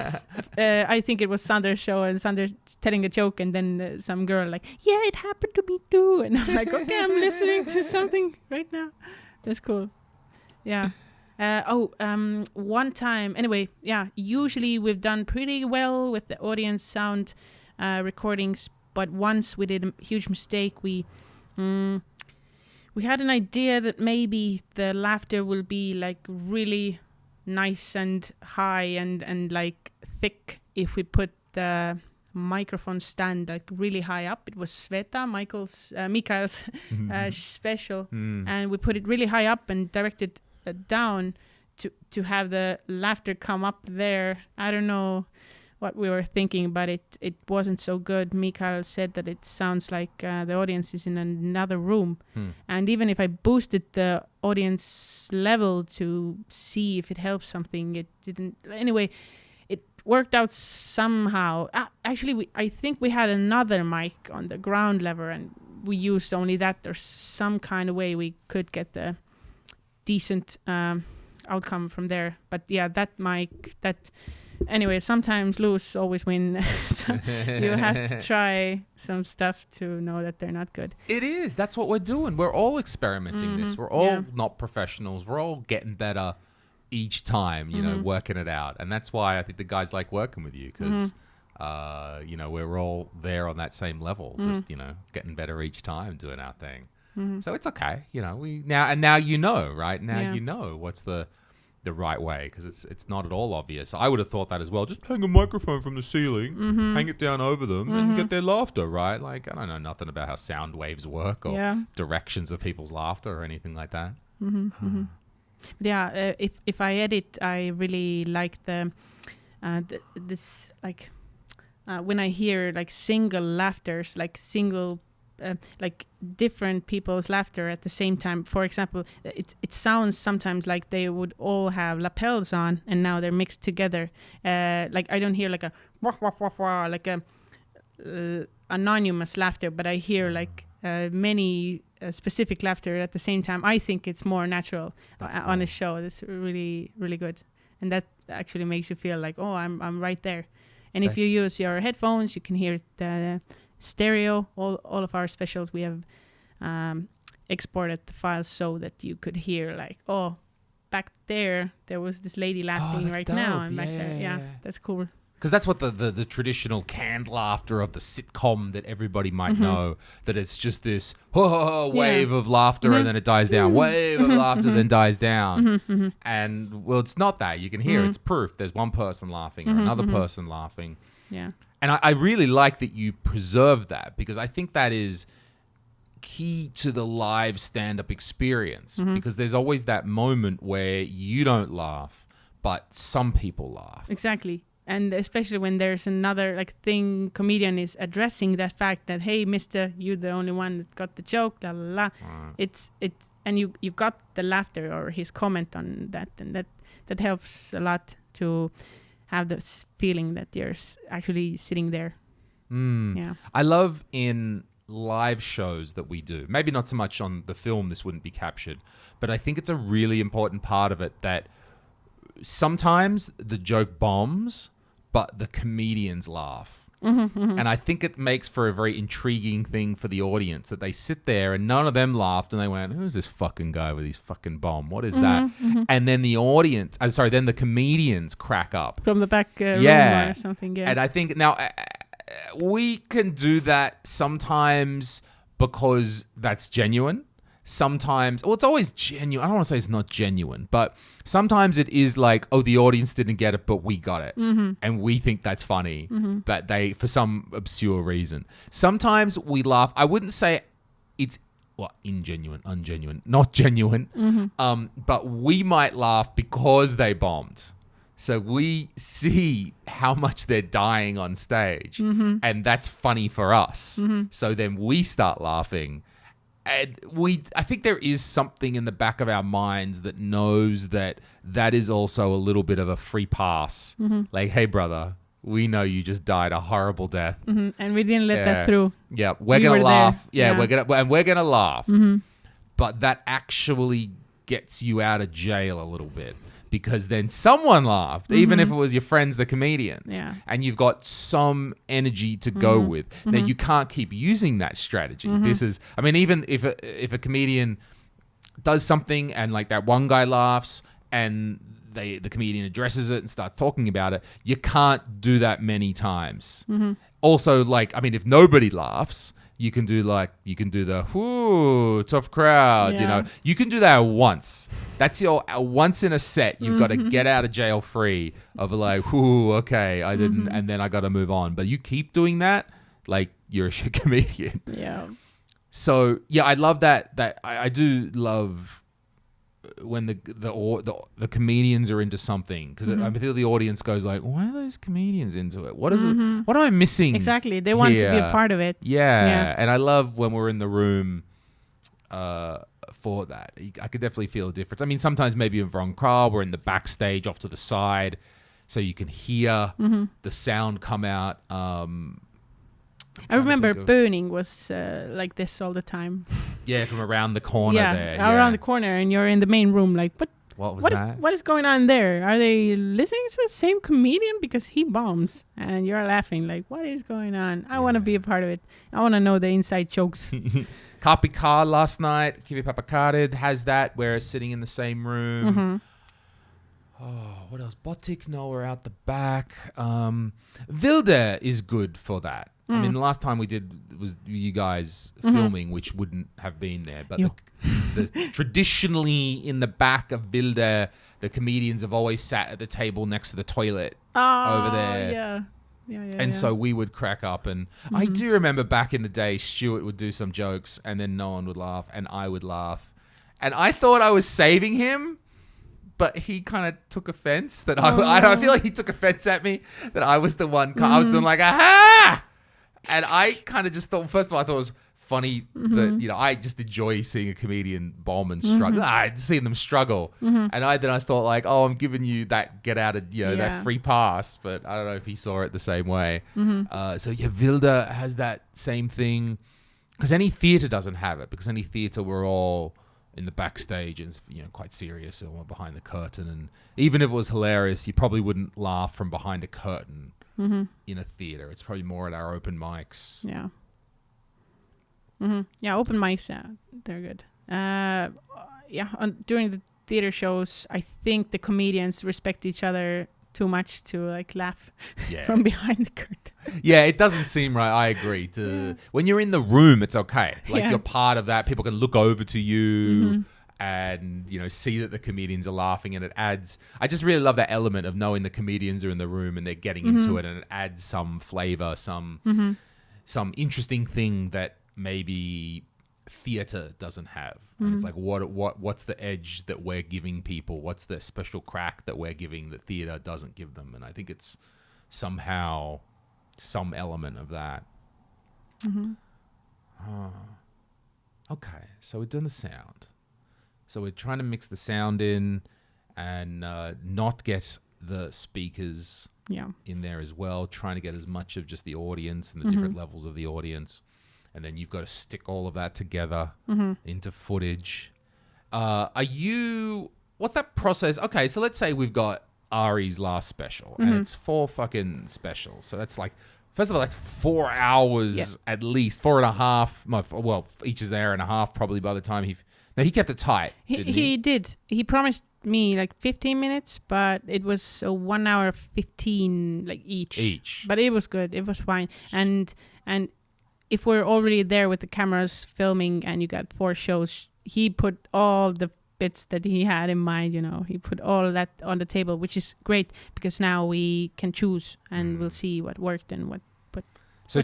I think it was Sander's show, and Sander's telling a joke, and then some girl like, yeah, it happened to me too, and I'm like, okay, I'm listening to something right now. That's cool. Yeah. One time, anyway, yeah, usually we've done pretty well with the audience sound recordings, but once we did a huge mistake. We had an idea that maybe the laughter will be like really nice and high and like thick if we put the microphone stand like really high up. It was Sveta, Mikael's special, and we put it really high up and directed down to have the laughter come up there. I don't know what we were thinking, but it wasn't so good. Mikael said that it sounds like the audience is in another room. And even if I boosted the audience level to see if it helps something, it didn't. Anyway, it worked out somehow. Actually, I think we had another mic on the ground level, and we used only that, or some kind of way we could get the decent outcome from there. But yeah, that mic, anyway, sometimes lose, always win. So you have to try some stuff to know that they're not good. It is. That's what we're doing. We're all experimenting this. We're all not professionals. We're all getting better each time, you know, working it out. And that's why I think the guys like working with you, because, you know, we're all there on that same level, just, you know, getting better each time, doing our thing. So it's okay. You know, now you know, right? Now you know what's the right way, because it's not at all obvious. I would have thought that as well. Just hang a microphone from the ceiling, hang it down over them, and get their laughter, right? Like, I don't know nothing about how sound waves work or directions of people's laughter or anything like that. Yeah, if I edit, I really like this like when I hear like single laughters, like single. Like different people's laughter at the same time. For example, it sounds sometimes like they would all have lapels on and now they're mixed together. Like I don't hear like a wah, wah, wah, wah, like a anonymous laughter, but I hear like many specific laughter at the same time. I think it's more natural on a show. That's really, really good, and that actually makes you feel like, oh, I'm right there. And if you use your headphones, you can hear it. Stereo, all of our specials, we have exported the files so that you could hear like, oh, back there was this lady laughing right now, and back there, yeah, that's cool. Because that's what the traditional canned laughter of the sitcom that everybody might know, that it's just this wave of laughter and then it dies down, wave of laughter then dies down. And, well, it's not that. You can hear it's proof. There's one person laughing or another person laughing. Yeah. And I really like that you preserve that, because I think that is key to the live stand-up experience, because there's always that moment where you don't laugh, but some people laugh. Exactly. And especially when there's another like thing, comedian is addressing that fact that, hey, mister, you're the only one that got the joke, la la la. It's and you got the laughter or his comment on that, and that helps a lot to have this feeling that you're actually sitting there. Yeah. I love in live shows that we do, maybe not so much on the film, this wouldn't be captured, but I think it's a really important part of it that sometimes the joke bombs, but the comedians laugh. And I think it makes for a very intriguing thing for the audience, that they sit there and none of them laughed and they went, who's this fucking guy with his fucking bomb? What is that? And then the audience, then the comedians crack up. From the back room or something, yeah. And I think now we can do that sometimes because that's genuine. Sometimes, well, it's always genuine. I don't want to say it's not genuine, but sometimes it is like, oh, the audience didn't get it, but we got it. And we think that's funny, but they, for some obscure reason. Sometimes we laugh. I wouldn't say it's, well, ungenuine, not genuine. But we might laugh because they bombed. So we see how much they're dying on stage, and that's funny for us. So then we start laughing. And I think there is something in the back of our minds that knows that is also a little bit of a free pass. Like, hey, brother, we know you just died a horrible death. And we didn't let that through. Yeah, we're going to laugh. Yeah, we're going to laugh. But that actually gets you out of jail a little bit. Because then someone laughed, even if it was your friends, the comedians. Yeah. And you've got some energy to go with. Now, you can't keep using that strategy. This is, I mean, even if a comedian does something and like that one guy laughs and the comedian addresses it and starts talking about it, you can't do that many times. Also, like, I mean, if nobody laughs, you can do the whoo, tough crowd, you know. You can do that once. That's your once in a set. You've got to get out of jail free of like, whoo, okay, I didn't, and then I got to move on. But you keep doing that, like you're a shit comedian. Yeah. So yeah, I love that. I do love when the comedians are into something, because I feel the audience goes like, why are those comedians into it? What is it? What am I missing? Exactly. They want to be a part of it. Yeah. And I love when we're in the room for that. I could definitely feel a difference. I mean, sometimes maybe in wrong crowd, we're in the backstage off to the side, so you can hear the sound come out. I remember Burning was like this all the time. Yeah, from around the corner there. Yeah, around the corner, and you're in the main room like, what is going on there? Are they listening to the same comedian? Because he bombs, and you're laughing like, what is going on? I want to be a part of it. I want to know the inside jokes. Kapi Ka last night, Kivi Papakarid has that, where it's sitting in the same room. Oh, what else? Botik Noah out the back. Vilde is good for that. I mean, the last time we did was you guys filming, which wouldn't have been there. But the traditionally in the back of Vilde, the comedians have always sat at the table next to the toilet over there. And so we would crack up. And I do remember back in the day, Stuart would do some jokes and then no one would laugh and I would laugh. And I thought I was saving him, but he kind of took offense that I feel like he took offense at me, that I was the one. I was doing like, aha! And I kind of just thought, first of all, I thought it was funny that, you know, I just enjoy seeing a comedian bomb and struggle. I'd seen them struggle. And I thought like, oh, I'm giving you that get out of, that free pass. But I don't know if he saw it the same way. So yeah, Vilde has that same thing. Because any theatre doesn't have it. Because any theatre, we're all in the backstage and, you know, quite serious or behind the curtain. And even if it was hilarious, you probably wouldn't laugh from behind a curtain. In a theater. It's probably more at our open mics. Yeah. Yeah, open mics, they're good. During the theater shows, I think the comedians respect each other too much to like laugh from behind the curtain. Yeah, it doesn't seem right. I agree. When you're in the room, it's okay. Like you're part of that. People can look over to you. And, you know, see that the comedians are laughing, and it adds... I just really love that element of knowing the comedians are in the room and they're getting into it, and it adds some flavor, some interesting thing that maybe theatre doesn't have. And it's like, what's the edge that we're giving people? What's the special crack that we're giving that theatre doesn't give them? And I think it's somehow some element of that. Okay, so we're doing the sound. So we're trying to mix the sound in and not get the speakers in there as well, trying to get as much of just the audience and the different levels of the audience. And then you've got to stick all of that together into footage. What's that process? Okay, so let's say we've got Ari's last special and it's 4 fucking specials. So that's like, first of all, that's 4 hours at least, 4.5. Well, each is an hour and a half probably by the time he kept it tight. He did. He promised me like 15 minutes, but it was 1 hour 15 like each. But it was good. It was fine. And if we're already there with the cameras filming and you got 4 shows, he put all the bits that he had in mind, you know. He put all of that on the table, which is great because now we can choose and we'll see what worked and what. So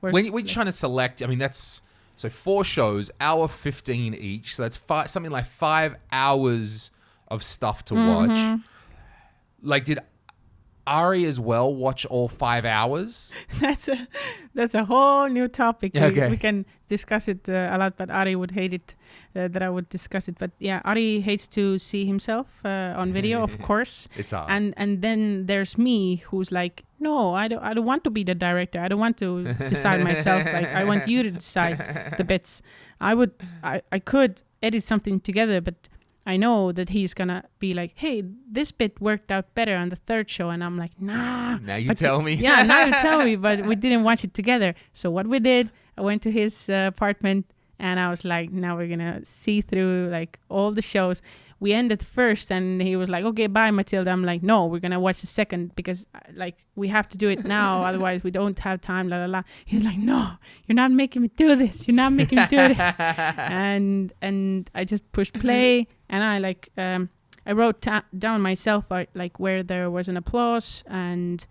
when you're trying to select, I mean, that's... So 4 shows, hour 15 each. So that's something like 5 hours of stuff to watch. Like, did Ari as well watch all 5 hours? That's a whole new topic. Okay. We can discuss it a lot, but Ari would hate it that I would discuss it. But yeah, Ari hates to see himself on video, of course. It's hard. And then there's me who's like, no, I don't want to be the director. I don't want to decide myself. Like, I want you to decide the bits. I could edit something together, but I know that he's gonna be like, hey, this bit worked out better on the 3rd show, and I'm like, nah. Now you tell me. Yeah, now you tell me, but we didn't watch it together. So what we did, I went to his apartment And I was like, now we're gonna see through like all the shows. We ended first, and he was like, okay, bye, Matilda. I'm like, no, we're gonna watch the second, because like we have to do it now, otherwise we don't have time, la la la. He's like, no, you're not making me do this, you're not making me do this. and I just pushed play, and I like I wrote down myself like where there was an applause, and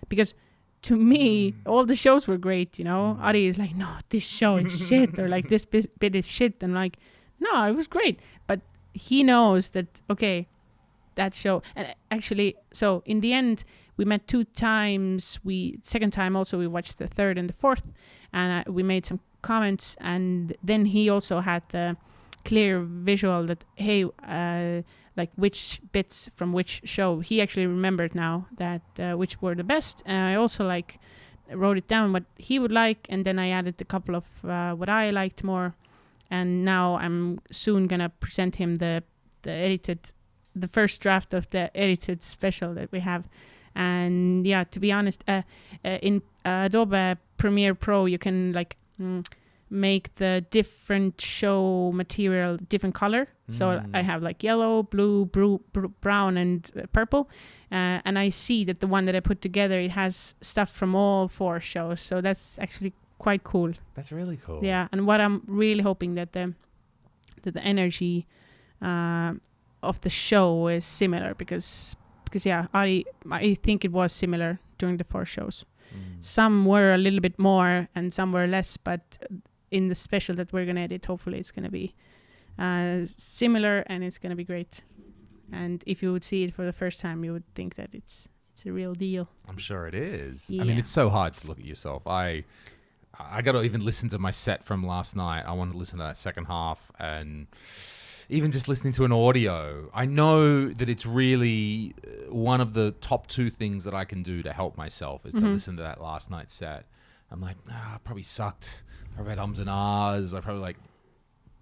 because to me all the shows were great, you know. Ari is like, no, this show is shit, or like this bit is shit. And like, no, it was great. But he knows that, okay, that show. And actually, so in the end, we met 2 times. Second time also we watched the third and the fourth, and we made some comments. And then he also had the clear visual that, hey, like which bits from which show. He actually remembered now that which were the best. And I also like wrote it down what he would like, and then I added a couple of what I liked more. And now I'm soon gonna present him the first draft of the edited special that we have. And yeah, to be honest, in Adobe Premiere Pro, you can like make the different show material different color. So I have like yellow, blue, brown, and purple. And I see that the one that I put together, it has stuff from all 4 shows. So that's actually quite cool. That's really cool. Yeah, and what I'm really hoping that the energy of the show is similar, because yeah, I think it was similar during the 4 shows. Some were a little bit more and some were less, but in the special that we're gonna edit, hopefully it's gonna be similar, and it's gonna be great. And if you would see it for the first time, you would think that it's a real deal. I'm sure it is. Yeah. I mean, it's so hard to look at yourself. I got to even listen to my set from last night. I want to listen to that second half, and even just listening to an audio, I know that it's really one of the top 2 things that I can do to help myself is to listen to that last night's set. I'm like, I probably sucked. I read ums and ahs. I probably like,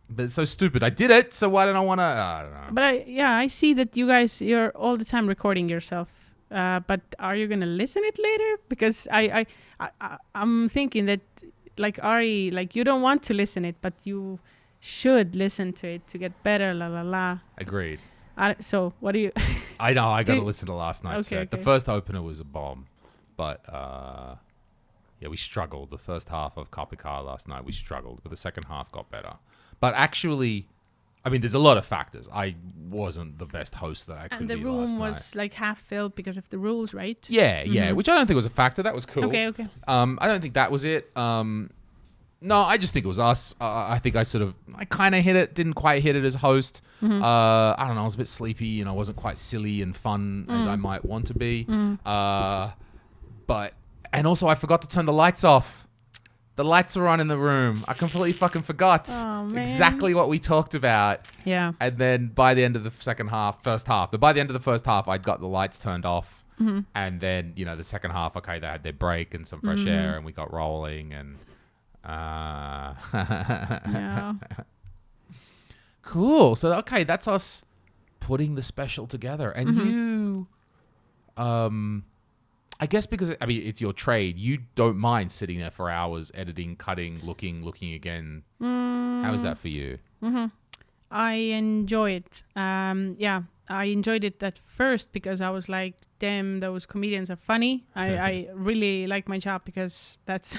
but it's so stupid. I did it, so why don't I want to? I don't know. But I see that you guys, you're all the time recording yourself. But are you gonna listen it later? Because I'm thinking that like Ari, like you don't want to listen it, but you should listen to it to get better. La la la. Agreed. So what do you? I know. I got to listen to last night's set. Okay. The first opener was a bomb, but yeah, we struggled. The first half of Kapikar last night, we struggled, but the second half got better. But actually, I mean, there's a lot of factors. I wasn't the best host that I could be last night. And the room was like half filled because of the rules, right? Yeah, which I don't think was a factor. That was cool. Okay. I don't think that was it. No, I just think it was us. I think I kind of hit it, didn't quite hit it as host. I don't know, I was a bit sleepy and I wasn't quite silly and fun as I might want to be. And also I forgot to turn the lights off. The lights were on in the room. I completely fucking forgot exactly what we talked about. Yeah. And then by the end of the by the end of the first half, I'd got the lights turned off. And then, the second half, okay, they had their break and some fresh air and we got rolling and... Yeah. Cool. So, okay, that's us putting the special together. And you... I guess because, it's your trade. You don't mind sitting there for hours, editing, cutting, looking again. How is that for you? I enjoy it. Yeah, I enjoyed it at first because I was like, damn, those comedians are funny. I really like my job because that's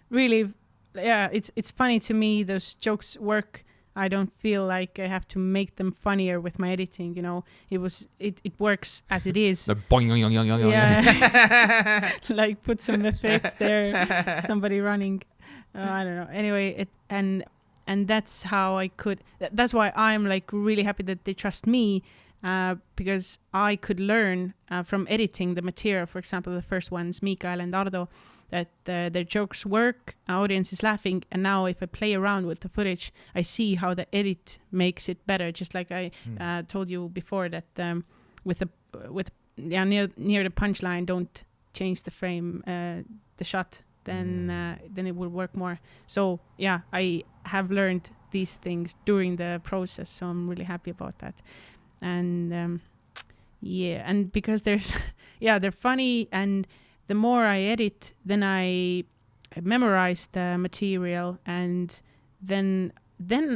really, it's funny to me. Those jokes work. I don't feel like I have to make them funnier with my editing, it works as it is. The boing, yoing, yoing, yoing, yeah. Like put some effects there, somebody running. I don't know. Anyway, and that's how I could, that's why I'm like really happy that they trust me, because I could learn from editing the material. For example, the first ones, Mikael and Ardo, that their jokes work, audience is laughing, and now if I play around with the footage, I see how the edit makes it better. Just like I told you before that near the punchline, don't change the frame, the shot, then it will work more. So yeah, I have learned these things during the process, so I'm really happy about that. And and because there's they're funny, and the more I edit, then I memorize the material, and then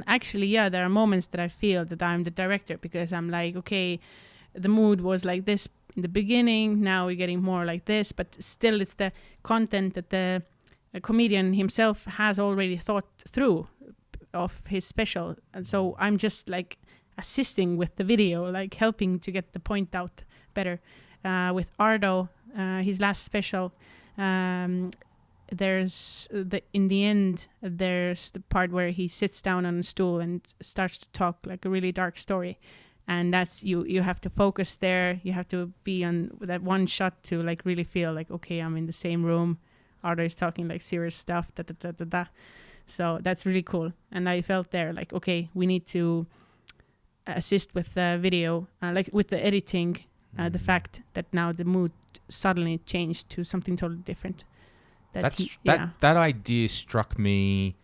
actually, yeah, there are moments that I feel that I'm the director, because I'm like, okay, the mood was like this in the beginning, now we're getting more like this, but still it's the content that the comedian himself has already thought through of his special. And so I'm just like assisting with the video, like helping to get the point out better. With Ardo, his last special, there's in the end, there's the part where he sits down on a stool and starts to talk like a really dark story. And that's you have to focus there. You have to be on that one shot to like really feel like, okay, I'm in the same room. Ardo is talking like serious stuff. Da, da, da, da, da. So that's really cool. And I felt there like, okay, we need to assist with the video, like with the editing, the fact that now the mood suddenly changed to something totally different. That idea struck me.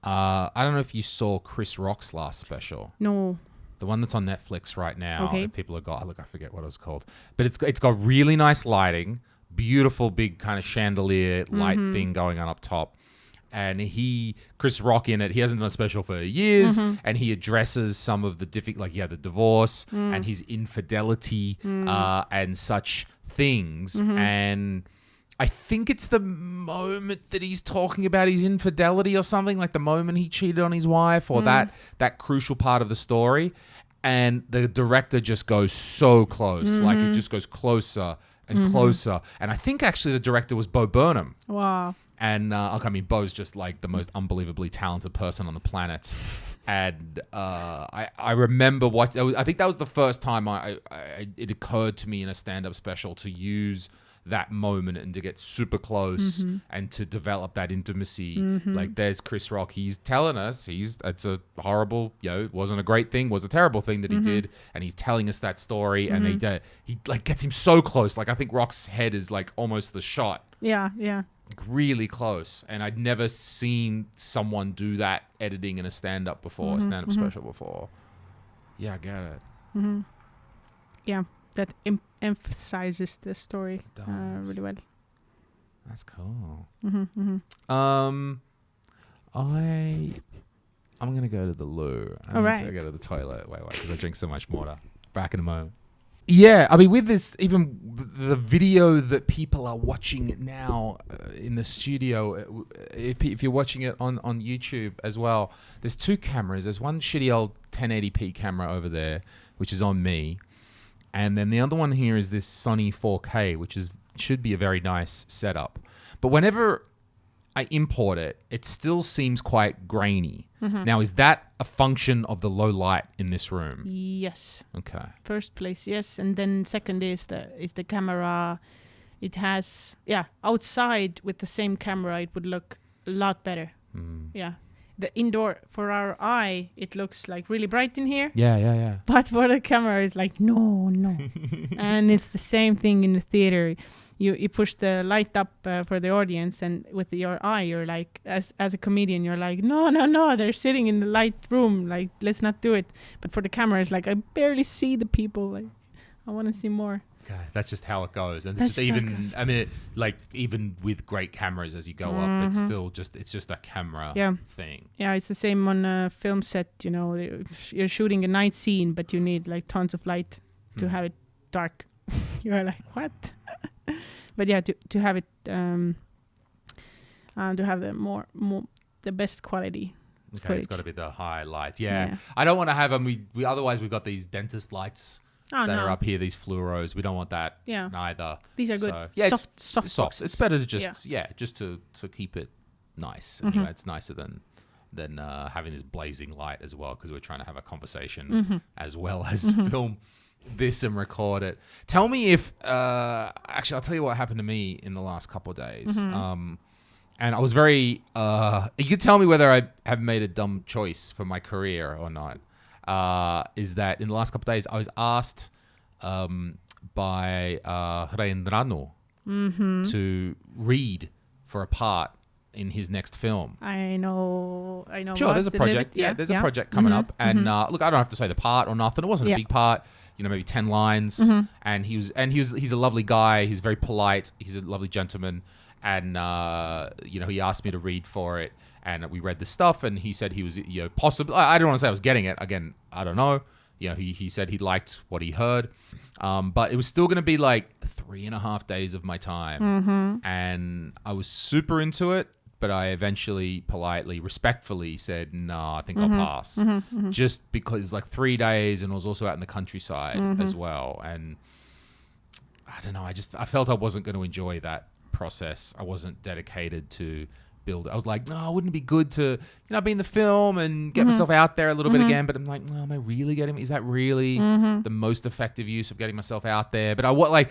I don't know if you saw Chris Rock's last special. No. The one that's on Netflix right now. Okay. If people have got, look, I forget what it was called, but it's got really nice lighting, beautiful big kind of chandelier light thing going on up top, and Chris Rock in it. He hasn't done a special for years, and he addresses some of the the divorce and his infidelity and such things, and I think it's the moment that he's talking about his infidelity or something, like the moment he cheated on his wife, or that crucial part of the story. And the director just goes so close, like it just goes closer and closer. And I think actually the director was Bo Burnham. Wow. And I mean, Bo's just like the most unbelievably talented person on the planet. And I remember I think that was the first time it occurred to me in a stand-up special to use that moment and to get super close and to develop that intimacy. Like there's Chris Rock, he's telling us it's a horrible, it wasn't a great thing, was a terrible thing that he did, and he's telling us that story, and he like gets him so close. Like I think Rock's head is like almost the shot. Yeah. Like really close, and I'd never seen someone do that editing in a stand-up before, a stand-up special before. Yeah, I get it. Yeah. That emphasizes the story really well. That's cool. Mm-hmm. I'm gonna go to the loo. I need to go to the toilet. Wait, because I drink so much water. Back in a moment. Yeah, I mean, with this, even the video that people are watching now in the studio, if you're watching it on YouTube as well, there's two cameras. There's one shitty old 1080p camera over there, which is on me. And then the other one here is this Sony 4K, which should be a very nice setup. But whenever I import it, it still seems quite grainy. Now, is that a function of the low light in this room? Yes. Okay. First place, yes, and then second is the camera. It has outside with the same camera, it would look a lot better. Yeah. The indoor, for our eye, it looks like really bright in here. Yeah. But for the camera, it's like, no. And it's the same thing in the theater. You push the light up for the audience, and with your eye, you're like, as a comedian, you're like, no, they're sitting in the light room. Like, let's not do it. But for the camera, it's like, I barely see the people. Like, I want to see more. Okay, that's just how it goes. And it's I mean, like even with great cameras as you go up, it's still it's just a camera thing. Yeah, it's the same on a film set. You're shooting a night scene, but you need like tons of light to have it dark. You're like, what? But yeah, to have it to have the best quality. Okay, it's got to be the high lights. Yeah. I don't want to have them. We otherwise we've got these dentist lights. That are up here, these fluoros. We don't want that neither. These are good. So, yeah, soft boxes. It's better to just just to keep it nice. Anyway, it's nicer than having this blazing light as well, because we're trying to have a conversation as well as film this and record it. Tell me if actually I'll tell you what happened to me in the last couple of days. And I was very you can tell me whether I have made a dumb choice for my career or not. Is that in the last couple of days I was asked by Rendrano to read for a part in his next film. I know. Sure, there's a project. There's a project coming up, and look, I don't have to say the part or nothing. It wasn't a big part. Maybe 10 lines. And he's a lovely guy. He's very polite. He's a lovely gentleman. and he asked me to read for it, and we read the stuff, and he said he was possibly. I don't want to say I was getting it. Again, I don't know. He said he liked what he heard, but it was still going to be like 3.5 days of my time, and I was super into it. But I eventually, politely, respectfully said, no, I think I'll pass. Just because it's like 3 days, and I was also out in the countryside as well. And I don't know, I felt I wasn't going to enjoy that process. I wasn't dedicated to build it. I was like, no, wouldn't it be good to, be in the film and get myself out there a little bit again? But I'm like, no, am I really is that really the most effective use of getting myself out there? But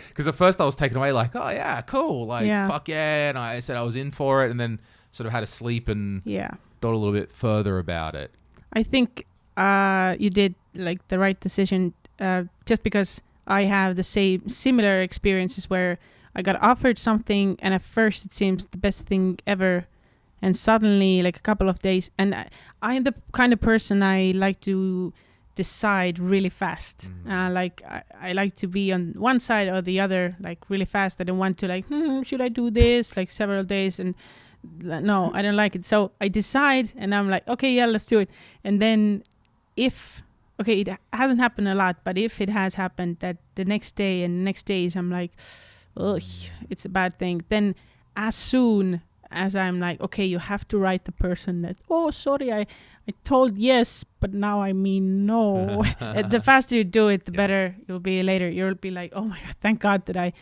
because at first I was taken away like, oh yeah, cool. Fuck yeah. And I said I was in for it. And then sort of had to sleep and thought a little bit further about it. I think you did like the right decision, just because I have the similar experiences where I got offered something and at first it seems the best thing ever, and suddenly like a couple of days, and I'm the kind of person I like to decide really fast. I like to be on one side or the other like really fast. I don't want to like should I do this like several days, and no, I don't like it. So I decide and I'm like, okay, yeah, let's do it. And then it hasn't happened a lot, but if it has happened that the next day and next days I'm like, oh, it's a bad thing. Then as soon as I'm like, okay, you have to write the person that, oh, sorry, I told yes, but now I mean no. The faster you do it, the better you'll be later. You'll be like, oh my God, thank God that I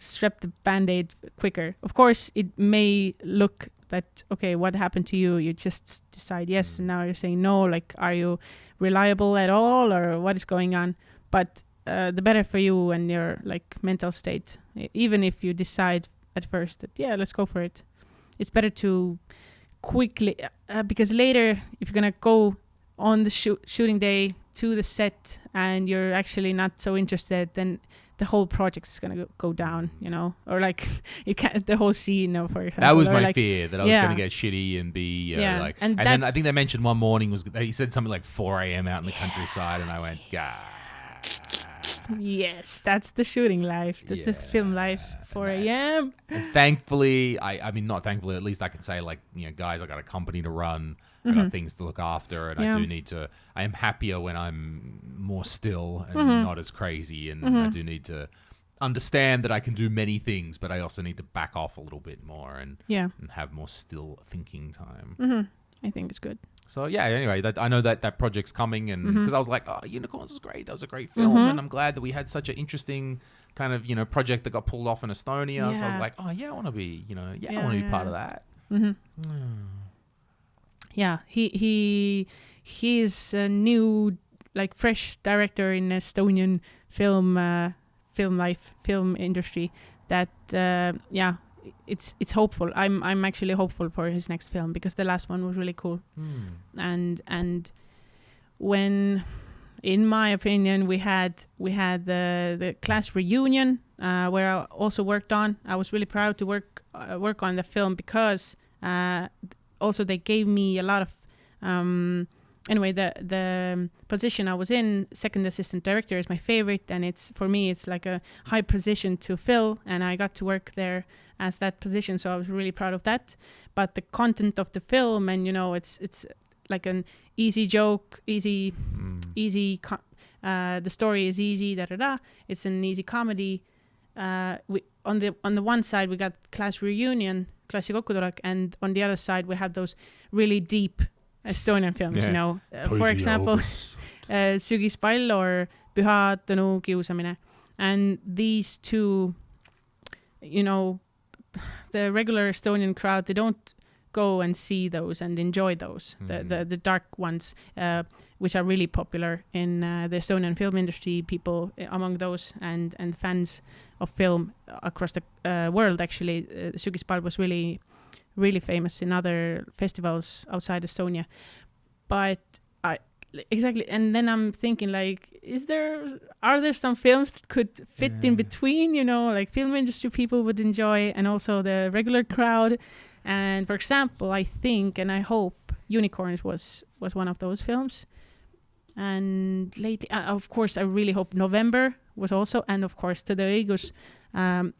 strap the Band-Aid quicker. Of course, it may look that, okay, what happened to you? You just decide yes, and now you're saying no. Like, are you reliable at all, or what is going on? But the better for you and your like mental state. Even if you decide at first that let's go for it, it's better to quickly because later if you're gonna go on the shooting day to the set and you're actually not so interested, then the whole project's gonna go down, or like the whole scene, for example. That was my fear, that I was gonna get shitty and be like. And then I think they mentioned one morning he said something like 4 a.m. out in the countryside, and I went, God. Yes, that's the shooting life. That's the film life. 4 a.m. And thankfully, I mean, not thankfully, at least I can say, like, guys, I got a company to run. I got things to look after, and I do need to. I am happier when I'm more still and not as crazy, and I do need to understand that I can do many things, but I also need to back off a little bit more and have more still thinking time. I think it's good. So anyway, I know that project's coming, and because I was like, oh, Unicorns is great. That was a great film, and I'm glad that we had such an interesting kind of project that got pulled off in Estonia. So I was like, oh yeah, I want to be I want to be part of that. Yeah, he's a new like fresh director in Estonian film industry. That it's hopeful. I'm actually hopeful for his next film because the last one was really cool. And when, in my opinion, we had the class reunion where I also worked on. I was really proud to work on the film because also they gave me a lot of anyway, the position I was in, second assistant director, is my favorite, and it's like a high position to fill, and I got to work there as that position, so I was really proud of that. But the content of the film, and it's like an easy joke, the story is easy, it's an easy comedy. We on the one side we got class reunion, klassi kokkutulek, and on the other side we have those really deep Estonian films, for example, Sügispall or Püha Tõnu kiusamine. And these two, the regular Estonian crowd, they don't go and see those and enjoy those, the dark ones, which are really popular in the Estonian film industry, people among those and fans of film across the world. Actually, Sügispall was really famous in other festivals outside Estonia. But exactly, and then I'm thinking, like, are there some films that could fit in between, like film industry people would enjoy and also the regular crowd? And for example, I think and I hope Unicorns was one of those films. And lately, of course, I really hope November was also, and of course Tõde ja õigus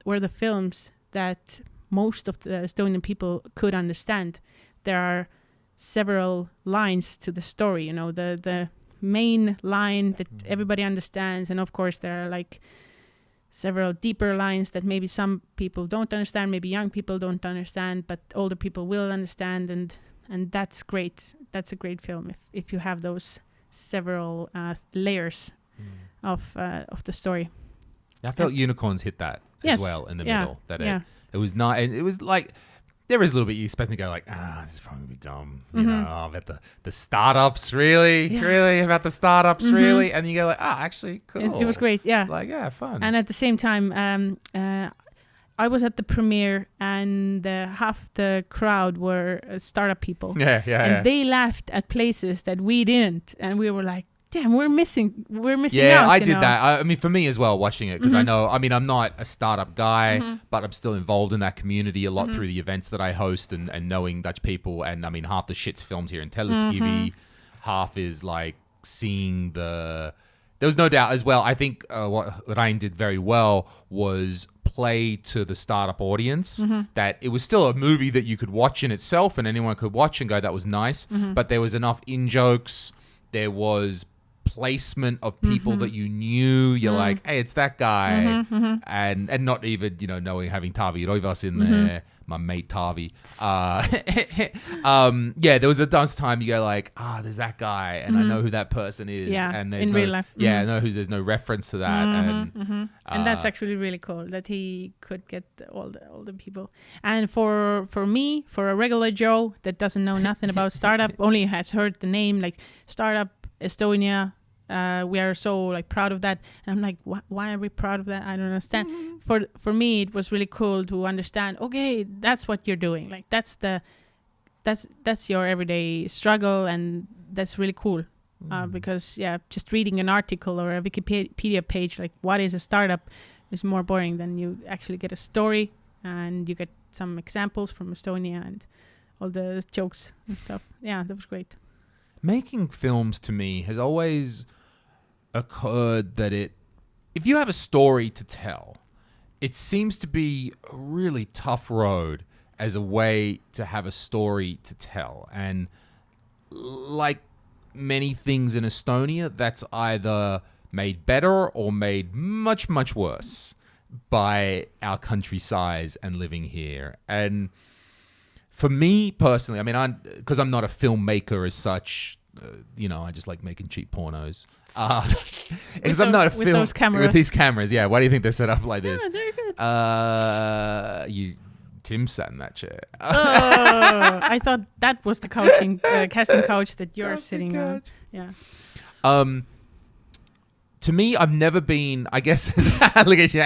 were the films that most of the Estonian people could understand. There are several lines to the story, you know, the main line that everybody understands, and of course there are like several deeper lines that maybe some people don't understand, maybe young people don't understand, but older people will understand, and that's great. That's a great film if you have those several layers of the story. I felt Unicorns hit that as well in the middle. That it was not, and it was like, there is a little bit you expect to go like, this is probably dumb. You know, about the startups, really? About the startups, really? And you go like, actually, cool. It was great, yeah. Like, fun. And at the same time, I was at the premiere, and half the crowd were startup people. And they laughed at places that we didn't, and we were like, damn, we're missing out. Yeah, I did that. I mean, for me as well, watching it, because I know, I mean, I'm not a startup guy, but I'm still involved in that community a lot through the events that I host and knowing Dutch people. And I mean, half the shit's filmed here in Teleskivi, half is like seeing there was no doubt as well. I think what Ryan did very well was play to the startup audience, that it was still a movie that you could watch in itself and anyone could watch and go, that was nice. But there was enough in-jokes. There was placement of people that you knew. You're like, hey, it's that guy. And not even, you know, knowing, having Tavi Roivas in there, my mate Tavi. There was a dance time you go like, there's that guy, and I know who that person is. Yeah, and there's in real life. I know there's no reference to that. And that's actually really cool that he could get all the people. And for me, for a regular Joe that doesn't know nothing about startup, only has heard the name like Startup Estonia, we are so like proud of that, and I'm like, why are we proud of that? I don't understand. For me, it was really cool to understand, okay, that's what you're doing, like that's your everyday struggle, and that's really cool. Because just reading an article or a Wikipedia page like what is a startup is more boring than you actually get a story, and you get some examples from Estonia and all the jokes and stuff. Yeah, that was great. Making films to me has always occurred that if you have a story to tell, it seems to be a really tough road as a way to have a story to tell. And like many things in Estonia, that's either made better or made much, much worse by our country size and living here. And for me personally, I mean, because I'm not a filmmaker as such, you know, I just like making cheap pornos. Because I'm not a film with these cameras. Yeah, why do you think they're set up like this? They're good. Tim sat in that chair. I thought that was the casting couch that you're sitting on. Yeah. To me, I've never been, I guess, look at you.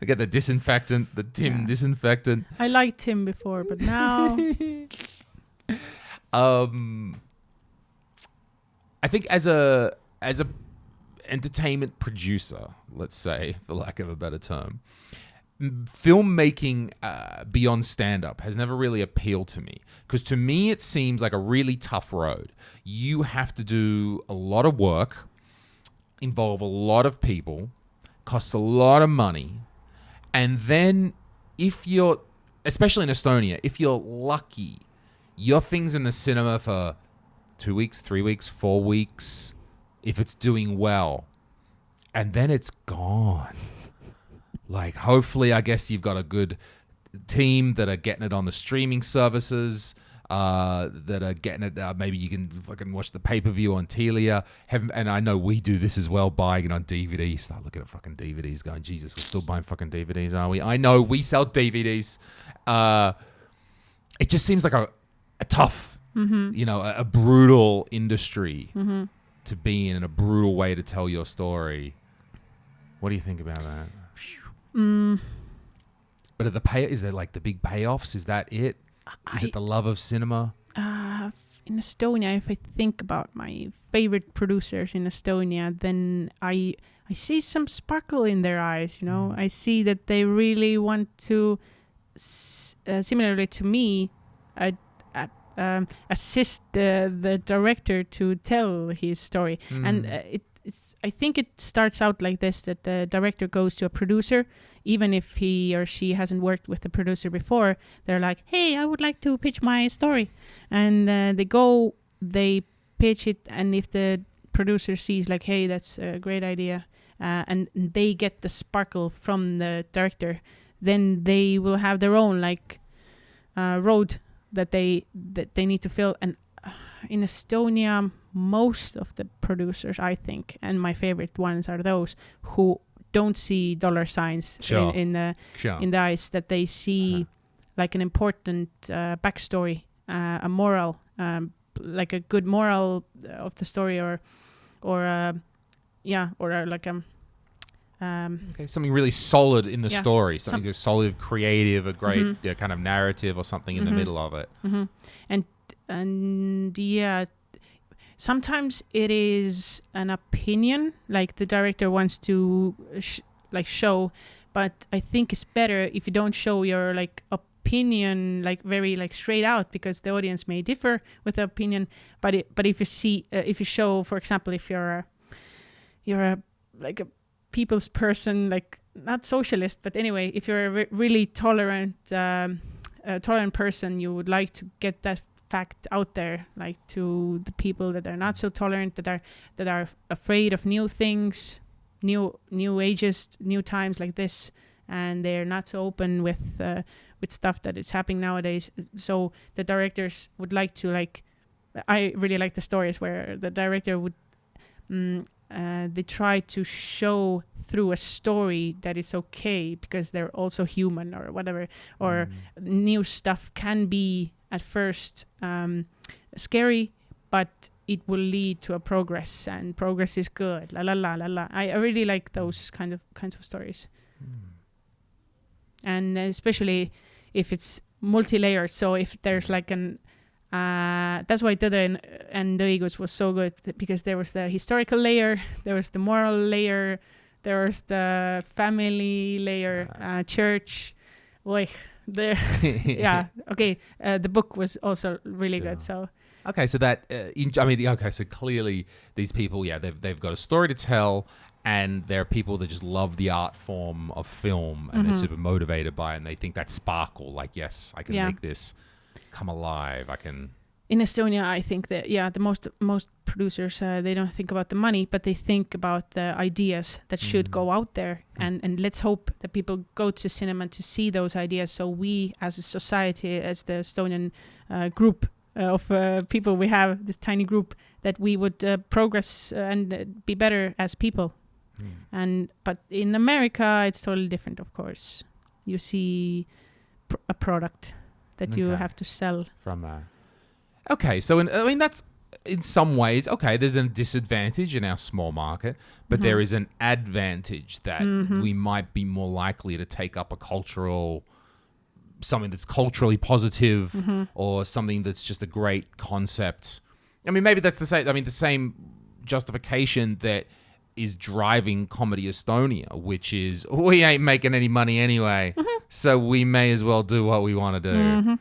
Look at the disinfectant, the Tim disinfectant. I liked Tim before, but now. I think as a entertainment producer, let's say, for lack of a better term, filmmaking beyond stand-up has never really appealed to me, because to me it seems like a really tough road. You have to do a lot of work, involve a lot of people, costs a lot of money, and then if you're, especially in Estonia, if you're lucky, your thing's in the cinema for 2 weeks, 3 weeks, 4 weeks, if it's doing well, and then it's gone. Like, hopefully, I guess you've got a good team that are getting it on the streaming services, that are getting it. Maybe you can fucking watch the pay-per-view on Telia. And I know we do this as well, buying it on DVD. Start looking at fucking DVDs going, Jesus, we're still buying fucking DVDs, are we? I know, we sell DVDs. It just seems like a tough, you know, a brutal industry to be in, and a brutal way to tell your story. What do you think about that? But is there like the big payoffs? Is that it? Is it the love of cinema? In Estonia, if I think about my favorite producers in Estonia, then I see some sparkle in their eyes. You know, I see that they really want to, similarly to me, assist the director to tell his story. And I think it starts out like this, that the director goes to a producer even if he or she hasn't worked with the producer before, they're like, hey, I would like to pitch my story. And they pitch it, and if the producer sees like, hey, that's a great idea, and they get the sparkle from the director, then they will have their own like road that they need to fill. And in Estonia, most of the producers, I think, and my favorite ones are those who don't see dollar signs in the eyes, that they see like an important backstory, a moral, like a good moral of the story, or like something really solid in the story, something solid, creative, a great kind of narrative or something in the middle of it. And sometimes it is an opinion, like the director wants to show, but I think it's better if you don't show your like opinion like very like straight out, because the audience may differ with the opinion. But if you show, for example, if you're a like a people's person, like not socialist, but anyway, if you're a really tolerant person, you would like to get that fact out there, like to the people that are not so tolerant, that are afraid of new things, new ages, new times like this, and they're not so open with stuff that is happening nowadays. So the directors would like to I really like the stories where the director would they try to show through a story that it's okay, because they're also human or whatever, or new stuff can be at first scary, but it will lead to a progress, and progress is good. La la la la la. I really like those kinds of stories, and especially if it's multi-layered. So if there's like that's why Tenet and the Õigus was so good, because there was the historical layer, there was the moral layer, there was the family layer, church. Boy, there, yeah. Okay, the book was also really good. So okay, so that so clearly these people, they've got a story to tell, and there are people that just love the art form of film, and they're super motivated by it, and they think that sparkle, like, yes, I can make this come alive. I can. In Estonia, I think that the most producers they don't think about the money, but they think about the ideas that should go out there, and let's hope that people go to cinema to see those ideas. So we, as a society, as the Estonian group of people, we have this tiny group, that we would progress and be better as people. But in America, it's totally different. Of course, you see a product that you have to sell from that. Okay, so that's in some ways, okay, there's a disadvantage in our small market, but there is an advantage that we might be more likely to take up something that's culturally positive, or something that's just a great concept. I mean, maybe that's the same justification that is driving Comedy Estonia, which is, we ain't making any money anyway, so we may as well do what we want to do.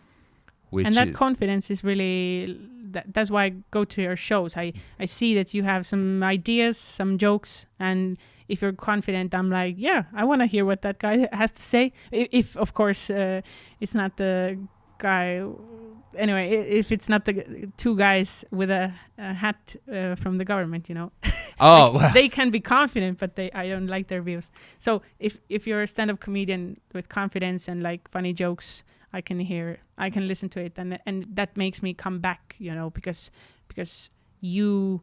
And that confidence is really, that's why I go to your shows. I see that you have some ideas, some jokes, and if you're confident, I'm like, yeah, I want to hear what that guy has to say. If of course, it's not the guy, anyway, if it's not the two guys with a hat from the government, Oh, like, they can be confident, but I don't like their views. So if you're a stand-up comedian with confidence and like funny jokes, I can listen to it, and that makes me come back, because you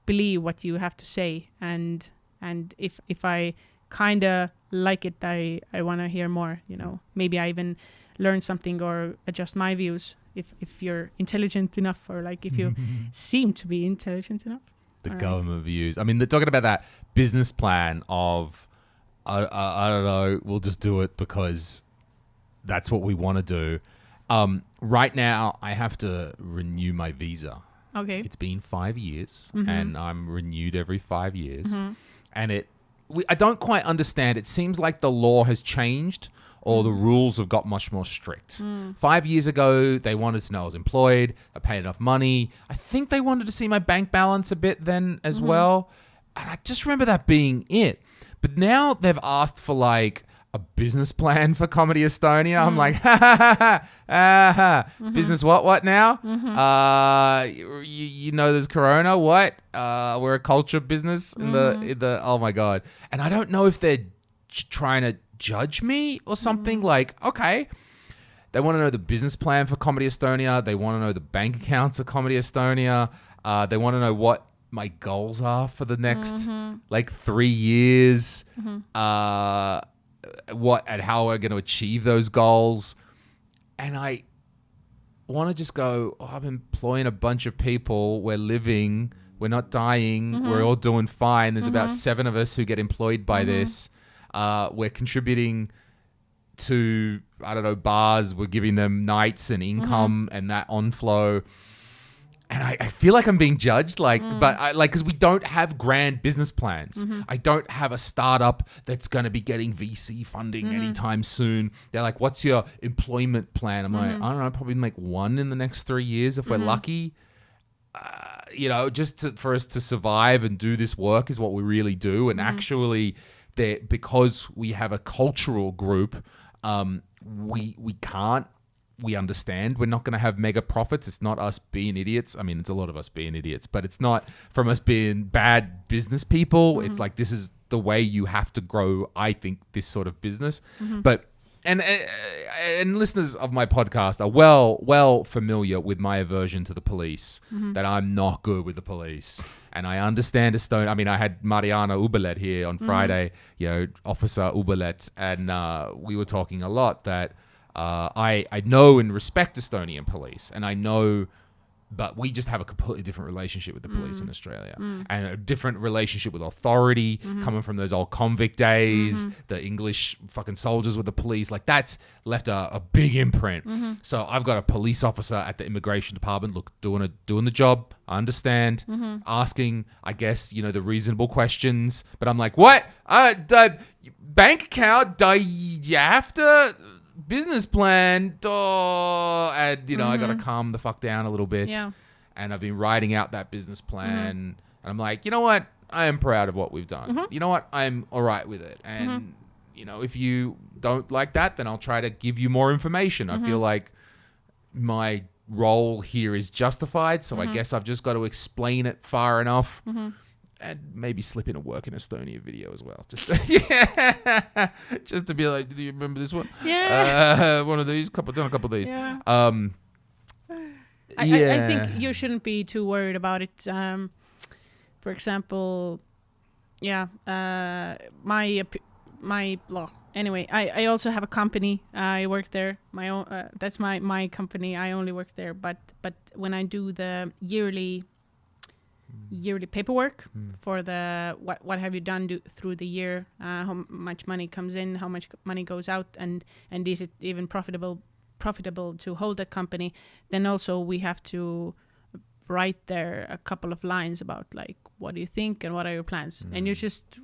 believe what you have to say, and if I kind of like it, I want to hear more, maybe I even learn something or adjust my views if you're intelligent enough, or like if you seem to be intelligent enough. The government views. I mean, they're talking about that business plan of, I don't know, we'll just do it because that's what we want to do. Right now, I have to renew my visa. Okay. It's been 5 years, and I'm renewed every 5 years. And I don't quite understand. It seems like the law has changed, or the rules have got much more strict. 5 years ago, they wanted to know I was employed, I paid enough money. I think they wanted to see my bank balance a bit then as well. And I just remember that being it. But now they've asked for like a business plan for Comedy Estonia. I'm like, ha ha ha ha, business what now? You know there's Corona. What? We're a culture business in the oh my god. And I don't know if they're trying to judge me or something. Like, okay, they want to know the business plan for Comedy Estonia. They want to know the bank accounts of Comedy Estonia. They want to know what my goals are for the next like 3 years. What and how we're going to achieve those goals. And I want to just go, I'm employing a bunch of people. We're living. We're not dying. We're all doing fine. There's about 7 of us who get employed by this. We're contributing to, I don't know, bars. We're giving them nights and income and that on flow. And I feel like I'm being judged, but because we don't have grand business plans. I don't have a startup that's going to be getting VC funding anytime soon. They're like, what's your employment plan? I'm like, I don't know, probably like 1 in the next 3 years if we're lucky. For us to survive and do this work is what we really do. And actually, because we have a cultural group, we can't. We understand we're not going to have mega profits. It's not us being idiots. I mean, it's a lot of us being idiots, but it's not from us being bad business people. It's like, this is the way you have to grow, I think, this sort of business. But and listeners of my podcast are well familiar with my aversion to the police, that I'm not good with the police. And I understand Estonia. I mean, I had Mariana Ubelet here on Friday, Officer Ubelet, and we were talking a lot that I know and respect Estonian police, and I know, but we just have a completely different relationship with the police in Australia, and a different relationship with authority coming from those old convict days, the English fucking soldiers with the police. Like, that's left a big imprint. So I've got a police officer at the immigration department, doing the job. I understand, asking, I guess, the reasonable questions, but I'm like, what? The bank account? Do you have to? Business plan, and I got to calm the fuck down a little bit. And I've been writing out that business plan, and I'm like, you know what? I am proud of what we've done. You know what? I'm all right with it. And if you don't like that, then I'll try to give you more information. I feel like my role here is justified, so I guess I've just got to explain it far enough. And maybe slip in a work in Estonia video as well. Just just to be like, do you remember this one? Yeah. One of these, done a couple of these. Yeah. I think you shouldn't be too worried about it. For example, anyway, I also have a company. I work there. My own. That's my company. I only work there. But when I do the yearly paperwork for the what have you done through the year, how much money comes in, how much money goes out, and is it even profitable to hold that company, then also we have to write there a couple of lines about like, what do you think and what are your plans, and you just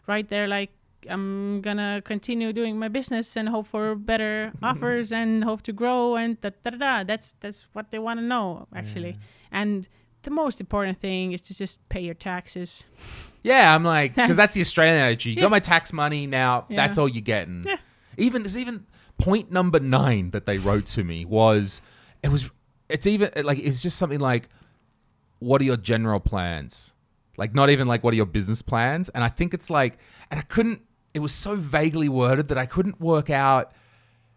write there like, I'm gonna continue doing my business and hope for better offers and hope to grow and that's what they want to know actually. And the most important thing is to just pay your taxes. Yeah, I'm like, because that's the Australian attitude. You got my tax money now. That's all you're getting. Yeah. Even point number 9 that they wrote to me it's just something like, what are your general plans? Like, not even like, what are your business plans? And I think it's like, and it was so vaguely worded that I couldn't work out.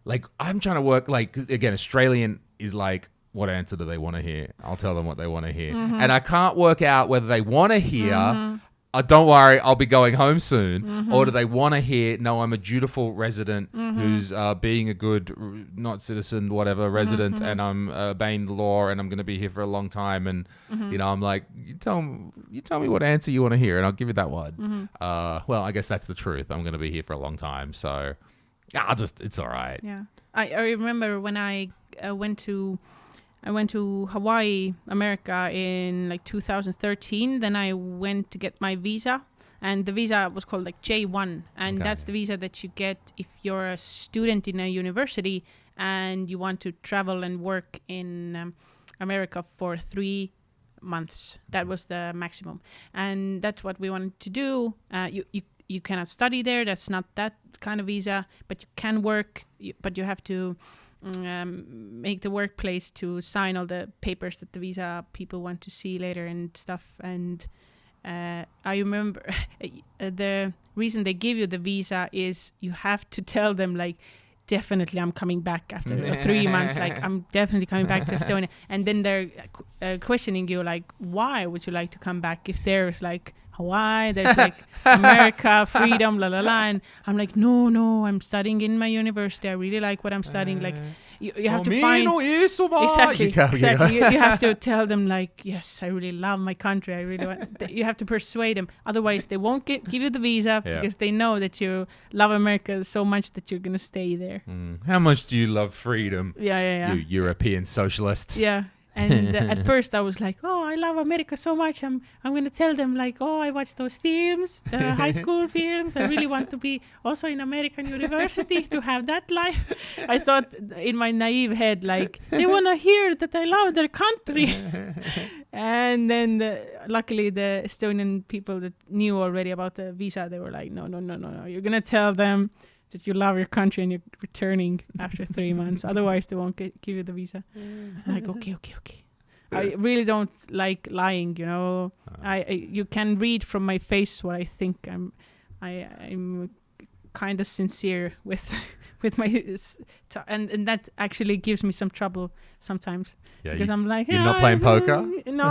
Like, I'm trying to work, like, again, Australian is like, what answer do they want to hear? I'll tell them what they want to hear. And I can't work out whether they want to hear, don't worry, I'll be going home soon. Or do they want to hear, no, I'm a dutiful resident who's being a good, not citizen, whatever, resident, and I'm obeying the law and I'm going to be here for a long time. And, I'm like, you tell me what answer you want to hear and I'll give you that one. Well, I guess that's the truth. I'm going to be here for a long time. So it's all right. Yeah. I remember when I went to Hawaii, America in like 2013. Then I went to get my visa, and the visa was called like J1, and that's the visa that you get if you're a student in a university and you want to travel and work in America for 3 months. That was the maximum, and that's what we wanted to do. you cannot study there. That's not that kind of visa, but you can work. But you have to make the workplace to sign all the papers that the visa people want to see later and stuff. And I remember the reason they give you the visa is you have to tell them like, definitely I'm coming back after 3 months. Like, I'm definitely coming back to Estonia. And then they're questioning you like, why would you like to come back if there's like Hawaii, there's like America, freedom, la la la. And I'm like, no, I'm studying in my university. I really like what I'm studying. Like, you have to find exactly. You have to tell them like, yes, I really love my country. I really want. You have to persuade them. Otherwise, they won't give you the visa because they know that you love America so much that you're gonna stay there. How much do you love freedom? Yeah. You European socialist. Yeah. And at first I was like, oh, I love America so much. I'm going to tell them like, oh, I watched those films, the high school films. I really want to be also in American university to have that life. I thought in my naive head, like, they want to hear that I love their country. And then luckily the Estonian people that knew already about the visa, they were like, no. You're going to tell them that you love your country and you're returning after 3 months. Otherwise, they won't give you the visa. I'm like, okay. I really don't like lying, you know. You can read from my face what I think. I'm kind of sincere with my and that actually gives me some trouble sometimes because I'm like, you're not playing poker. No,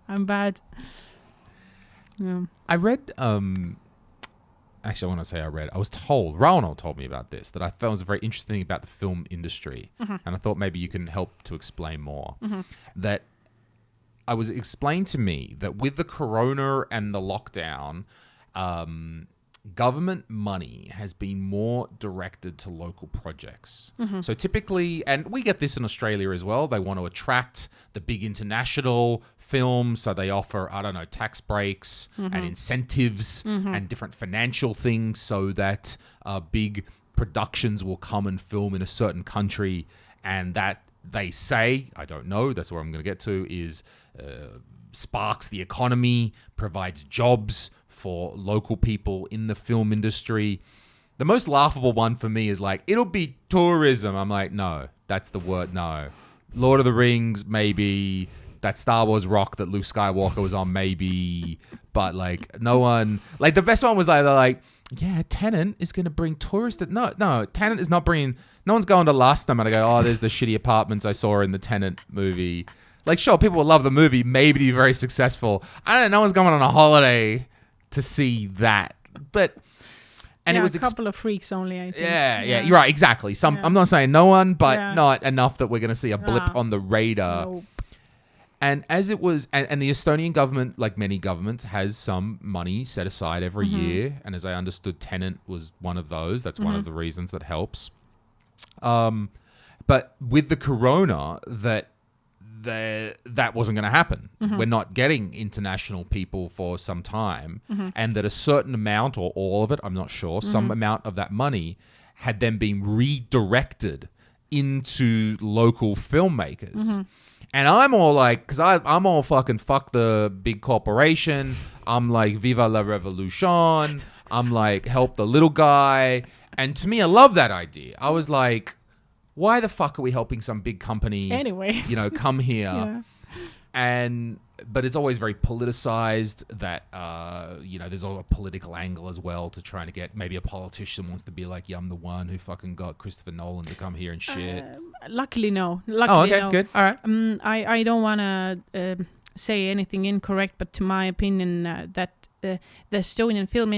I'm bad. No. I read. Actually, I want to say I was told, Ronald told me about this, that I felt was very interesting about the film industry. And I thought maybe you can help to explain more. That I was explained to me that with the corona and the lockdown, government money has been more directed to local projects. So typically, and we get this in Australia as well, they want to attract the big international films, so they offer, I don't know, tax breaks and incentives and different financial things so that big productions will come and film in a certain country, and that they say, I don't know, that's where I'm going to get to, is sparks the economy, provides jobs for local people in the film industry. The most laughable one for me is like, it'll be tourism. I'm like, no, that's the word, no. Lord of the Rings, maybe. That Star Wars rock that Luke Skywalker was on, maybe. But like, no one, like the best one was like, they're like, yeah, Tenet is going to bring tourists. No, Tenet is not bringing, no one's going to lust them. And I go, oh, there's the shitty apartments I saw in the Tenet movie. Like, sure, people will love the movie, maybe be very successful. I don't know, no one's going on a holiday to see that. But, and it was a couple of freaks only, I think. Yeah, you're right, exactly. I'm not saying no one, but not enough that we're going to see a blip on the radar. Nope. And as it was, and the Estonian government, like many governments, has some money set aside every year. And as I understood, Tenet was one of those. That's one of the reasons that helps. But with the corona, that wasn't going to happen. We're not getting international people for some time. And that a certain amount, or all of it, I'm not sure, some amount of that money had then been redirected into local filmmakers. And I'm all like, because I'm all fucking fuck the big corporation. I'm like, viva la revolution. I'm like, help the little guy. And to me, I love that idea. I was like, why the fuck are we helping some big company, anyway, come here? But it's always very politicized that, there's a political angle as well to trying to get, maybe a politician wants to be like, yeah, I'm the one who fucking got Christopher Nolan to come here and shit. Luckily, no. Okay, good. All right. I don't want to say anything incorrect, but to my opinion, that the Estonian Film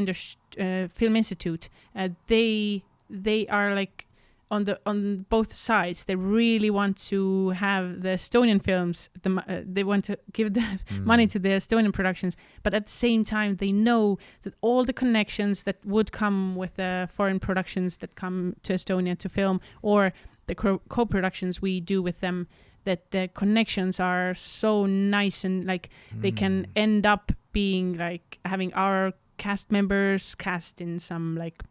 Institute, they are like, on both sides, they really want to have the Estonian films. They want to give the money to the Estonian productions, but at the same time, they know that all the connections that would come with the foreign productions that come to Estonia to film, or the co-productions we do with them, that the connections are so nice, and like they can end up being like having our cast members cast in some like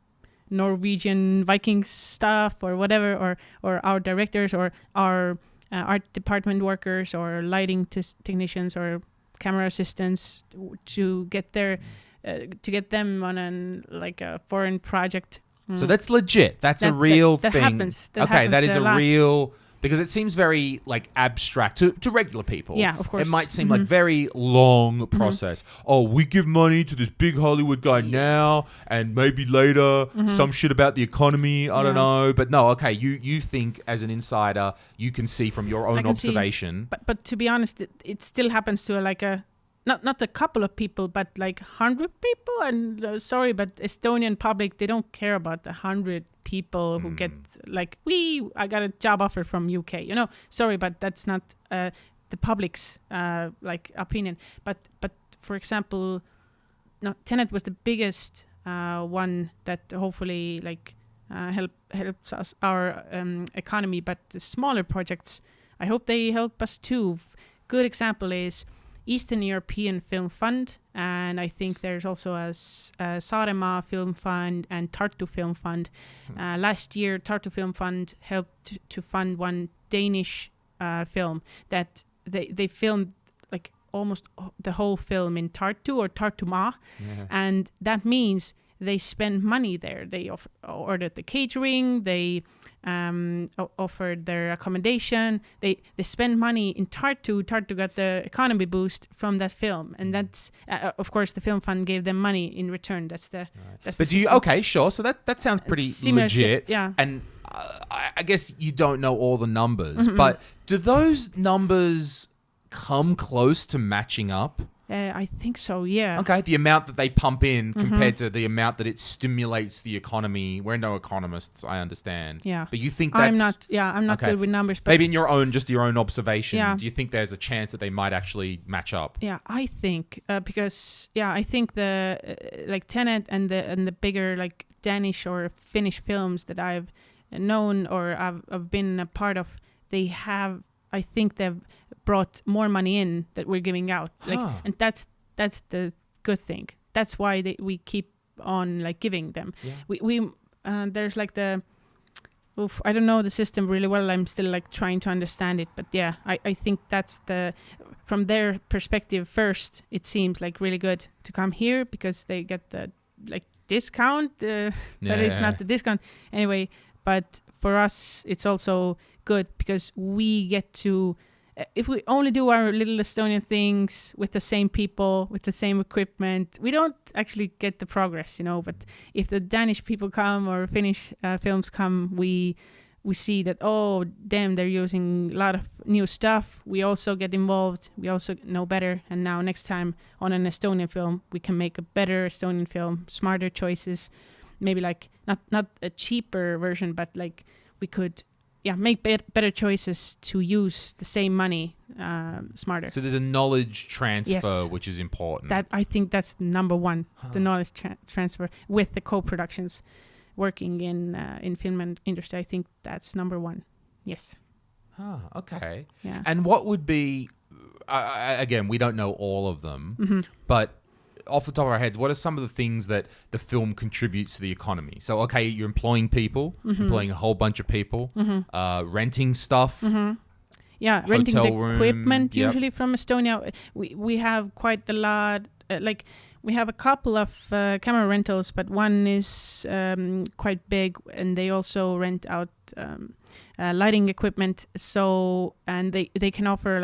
Norwegian Viking stuff or whatever, or our directors, or our art department workers, or lighting technicians, or camera assistants, to get their to get them on a foreign project. So that's legit. That's a real thing. That happens. That okay, that is a lot. real, because it seems very like abstract to regular people. Yeah, of course. It might seem like very long process. Oh, we give money to this big Hollywood guy now, and maybe later some shit about the economy. I don't know, but no. Okay, you think as an insider, you can see from your own observation. But to be honest, it still happens to not a couple of people, but like 100 people. And sorry, but Estonian public, they don't care about the 100 people who get like, I got a job offer from UK. Sorry, but that's not the public's opinion. But for example, Tenet was the biggest one that hopefully helps us our economy. But the smaller projects, I hope they help us too. Good example is Eastern European Film Fund, and I think there's also a Saaremaa Film Fund and Tartu Film Fund. Last year, Tartu Film Fund helped to fund one Danish film that they filmed like almost the whole film in Tartu or Tartumaa, and that means they spend money there. They ordered the catering, they offered their accommodation. They spend money in Tartu. Tartu got the economy boost from that film, and that's of course the film fund gave them money in return. That's the. But do you sure? So that sounds pretty legit. Yeah. And I guess you don't know all the numbers, but do those numbers come close to matching up? I think so, yeah. Okay, the amount that they pump in compared to the amount that it stimulates the economy. We're no economists, I understand. Yeah. But you think that's... I'm not good with numbers. But maybe in your own observation, do you think there's a chance that they might actually match up? Yeah, I think, because, I think the, Tenet and the bigger, Danish or Finnish films that I've known or I've been a part of, I think they've brought more money in that we're giving out, and that's the good thing. That's why we keep on giving them. Yeah. We there's I don't know the system really well. I'm still trying to understand it, but yeah, I think that's from their perspective first. It seems really good to come here because they get the discount, but it's not the discount anyway. But for us, it's also good because we get to, if we only do our little Estonian things with the same people, with the same equipment, we don't actually get the progress, But if the Danish people come or Finnish films come, we see that, oh, damn, they're using a lot of new stuff. We also get involved. We also know better. And now next time on an Estonian film, we can make a better Estonian film, smarter choices, maybe not a cheaper version, but we could make better choices to use the same money smarter. So there's a knowledge transfer, which is important. That I think that's number one, the knowledge transfer with the co-productions working in film industry. I think that's number one. Yes. Okay. Yeah. And what would be, again, we don't know all of them, but off the top of our heads, what are some of the things that the film contributes to the economy? So, okay, you're employing people, employing a whole bunch of people, renting stuff. Yeah, renting the equipment usually from Estonia. We have quite a lot, we have a couple of camera rentals, but one is quite big, and they also rent out lighting equipment. So, and they can offer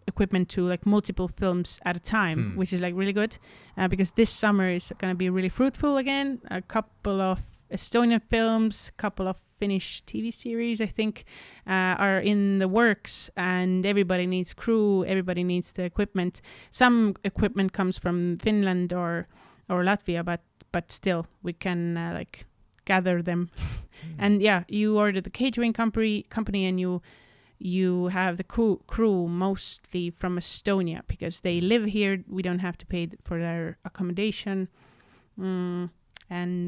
equipment to multiple films at a time, which is really good, because this summer is going to be really fruitful again. A couple of Estonian films, couple of Finnish TV series, I think, are in the works, and everybody needs crew, everybody needs the equipment. Some equipment comes from Finland or Latvia, but still we can gather them. And you order the catering company and you have the crew mostly from Estonia because they live here. We don't have to pay for their accommodation. And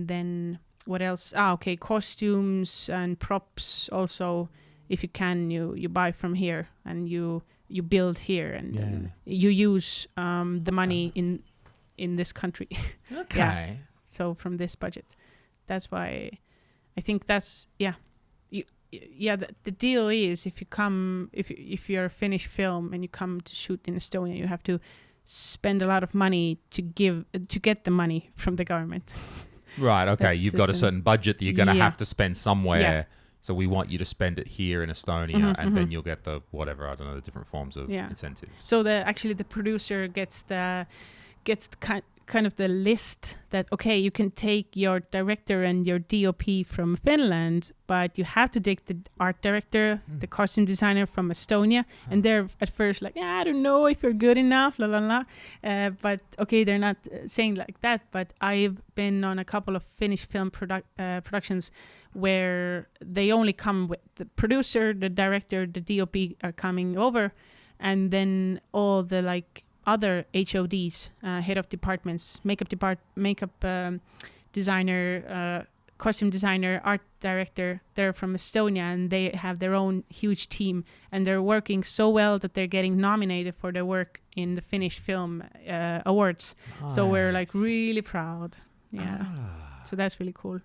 then what else? Okay, costumes and props also. If you can, you buy from here and you build here and you use the money in this country. Okay. So from this budget, that's why I think that's the deal is if you're a Finnish film and you come to shoot in Estonia, you have to spend a lot of money to get the money from the government. Right. Okay. You've got a certain budget that you're going to have to spend somewhere. Yeah. So we want you to spend it here in Estonia, and then you'll get the whatever, I don't know, the different forms of incentives. So the producer gets the kind of the list that, okay, you can take your director and your DOP from Finland, but you have to take the art director, the costume designer from Estonia, and they're at first like, I don't know if you're good enough, la la la. But okay, they're not saying like that. But I've been on a couple of Finnish film productions where they only come with the producer, the director, the DOP are coming over, and then all the like other HODs, head of departments, makeup designer, costume designer, art director, they're from Estonia, and they have their own huge team, and they're working so well that they're getting nominated for their work in the Finnish Film Awards. Nice. So we're like really proud. Yeah. So that's really cool.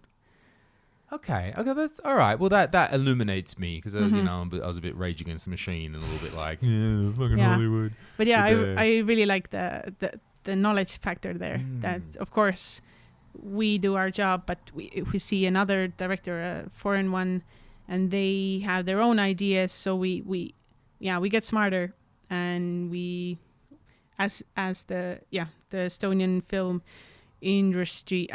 Okay, that's all right. Well, that illuminates me because you know I was a bit Rage Against the Machine and a little bit like fucking Hollywood. But yeah, I really like the knowledge factor there. That of course we do our job, but if we see another director, a foreign one, and they have their own ideas, so we get smarter, and we as the Estonian film industry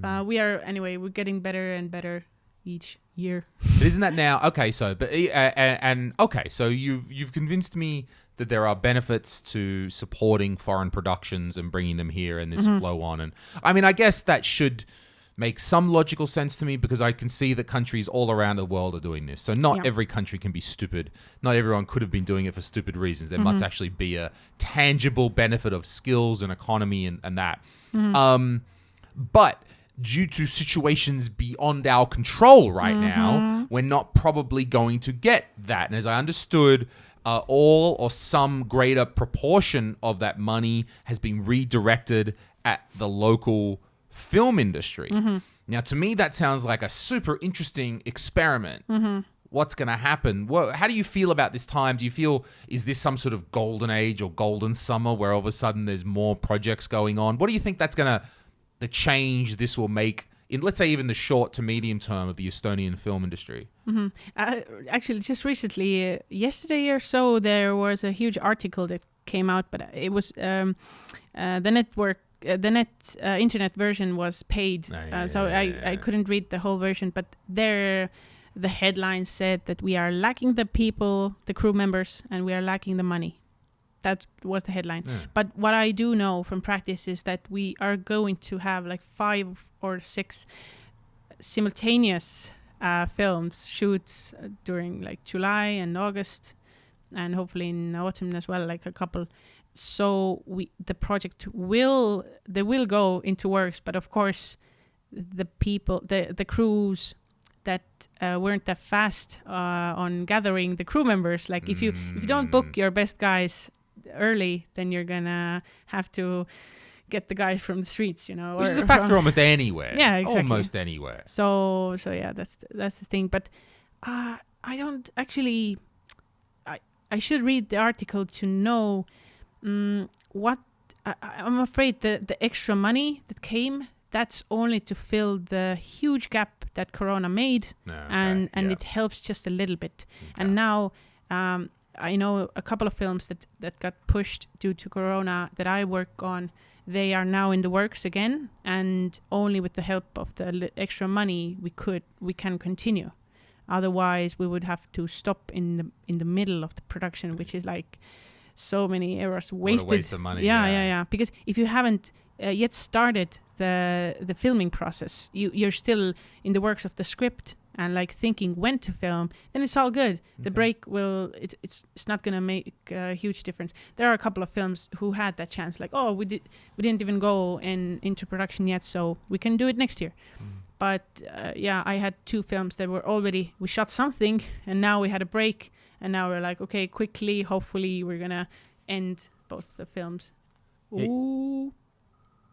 we're getting better and better each year. But isn't that now okay? So, so you've convinced me that there are benefits to supporting foreign productions and bringing them here and this flow on. And I mean, I guess that should make some logical sense to me because I can see that countries all around the world are doing this. So not every country can be stupid. Not everyone could have been doing it for stupid reasons. There must actually be a tangible benefit of skills and economy and that. But due to situations beyond our control right now, we're not probably going to get that. And as I understood, all or some greater proportion of that money has been redirected at the local film industry. Now, to me, that sounds like a super interesting experiment. What's going to happen? How do you feel about this time? Do you feel, is this some sort of golden age or golden summer where all of a sudden there's more projects going on? What do you think that's going to, the change this will make in, let's say, even the short to medium term of the Estonian film industry? Actually, just recently, yesterday or so, there was a huge article that came out, but it was the internet version was paid, so I couldn't read the whole version, but the headline said that we are lacking the people, the crew members, and we are lacking the money. That was the headline. But what I do know from practice is that we are going to have like 5 or 6 simultaneous shoots during like July and August, and hopefully in autumn as well, like a couple. So the project will go into works, but of course the people, the crews that weren't that fast on gathering the crew members, like if you don't book your best guys early, then you're gonna have to get the guys from the streets, you know, which is a factor almost anywhere. Yeah, exactly. Almost anywhere. So yeah, that's the thing. But I don't actually. I should read the article to know what. I'm afraid the extra money that came, that's only to fill the huge gap that Corona made, and it helps just a little bit. Okay. And now I know a couple of films that got pushed due to Corona that I work on. They are now in the works again, and only with the help of the extra money we can continue. Otherwise, we would have to stop in the middle of the production, which is like so many hours wasted. What a waste of money. Yeah. Because if you haven't yet started the filming process, you're still in the works of the script and like thinking when to film, then it's all good. The break it's not gonna make a huge difference. There are a couple of films who had that chance, like, oh, we didn't even go into production yet, so we can do it next year. But I had 2 films that were already, we shot something and now we had a break, and now we're like, okay, quickly, hopefully we're gonna end both the films. Ooh.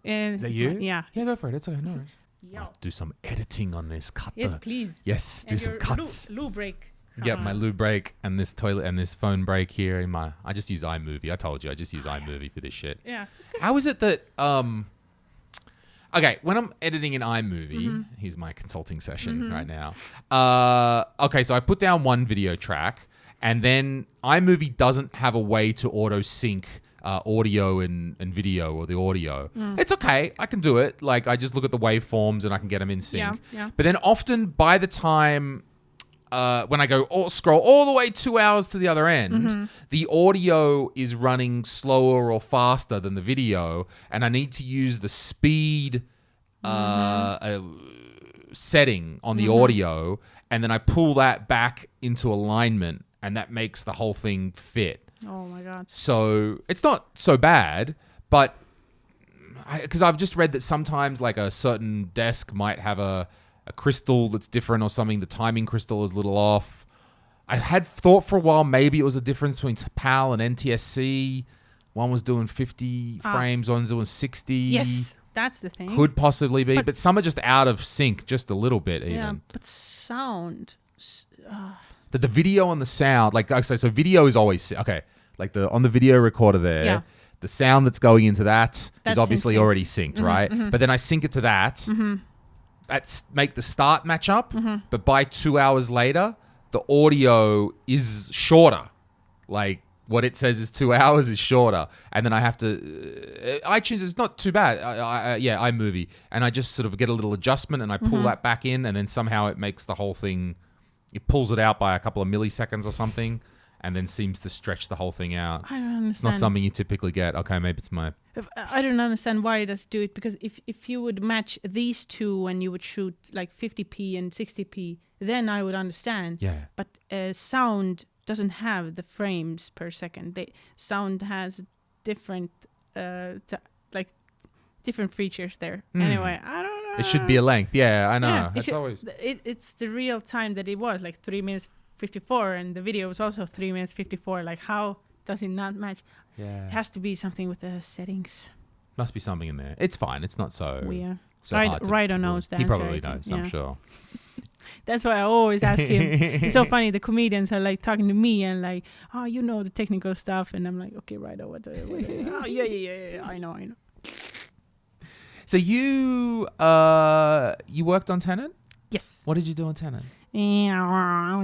Is that you? Yeah, go for it. It's okay, no worries. I'll do some editing on this. Yes, please. Yes, do some cuts. Loo break. Yep, my loo break and this toilet and this phone break here in my. I just use iMovie. I told you, I just use iMovie for this shit. Yeah. How is it that okay, when I'm editing in iMovie, here's my consulting session right now. Okay, so I put down one video track, and then iMovie doesn't have a way to auto sync audio and video or the audio. It's okay, I can do it. Like I just look at the waveforms and I can get them in sync. Yeah. But then often by the time when I go scroll all the way 2 hours to the other end, the audio is running slower or faster than the video, and I need to use the speed setting on the audio, and then I pull that back into alignment, and that makes the whole thing fit. Oh my God. So it's not so bad, but because I've just read that sometimes like a certain desk might have a crystal that's different or something. The timing crystal is a little off. I had thought for a while maybe it was a difference between PAL and NTSC. One was doing 50 frames, one's doing 60. Yes, that's the thing. Could possibly be, but some are just out of sync just a little bit even. Yeah, but sound. That the video and the sound, like I say, so video is always okay. Like on the video recorder there, the sound that's going into that's obviously synced. Already synced, right? But then I sync it to that. That's make the start match up. But by 2 hours later, the audio is shorter. Like what it says is 2 hours is shorter, and then I have to iTunes is not too bad. iMovie, and I just sort of get a little adjustment and I pull that back in, and then somehow it makes the whole thing. It pulls it out by a couple of milliseconds or something, and then seems to stretch the whole thing out. I don't understand. It's not something you typically get. Okay, maybe it's my... I don't understand why it does do it, because if you would match these two and you would shoot like 50p and 60p, then I would understand. Yeah. But sound doesn't have the frames per second. Sound has different different features there. Anyway, I don't know. It should be a length. Yeah, I know. Yeah, It's always... It's the real time that it was, like 3 minutes 54, and the video was also 3 minutes 54. Like, how does it not match? Yeah. It has to be something with the settings. Must be something in there. It's fine. It's not so... Weird. So Ryder knows the answer. He answer. probably knows, I'm sure. That's why I always ask him. It's so funny. The comedians are like talking to me and like, oh, you know the technical stuff. And I'm like, okay, Ryder, what oh, yeah. I know. So you worked on Tenet? Yes. What did you do on Tenet? No,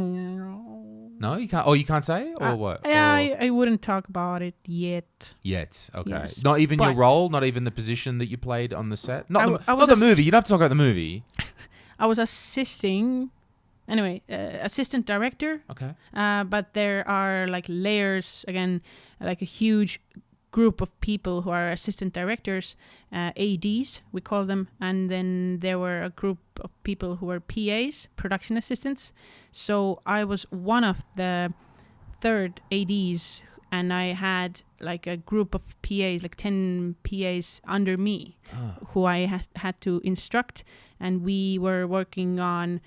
you can't. Oh, you can't say, or what? Yeah, I wouldn't talk about it yet. Yet, okay. Yes. Not even your role, not even the position that you played on the set. Not I the movie. You don't have to talk about the movie. I was assistant director. Okay. But there are like layers again, like a huge group of people who are assistant directors, ADs we call them, and then there were a group of people who were PAs, production assistants. So I was one of the third ADs, and I had like a group of PAs, like 10 PAs under me, who I had to instruct, and we were working on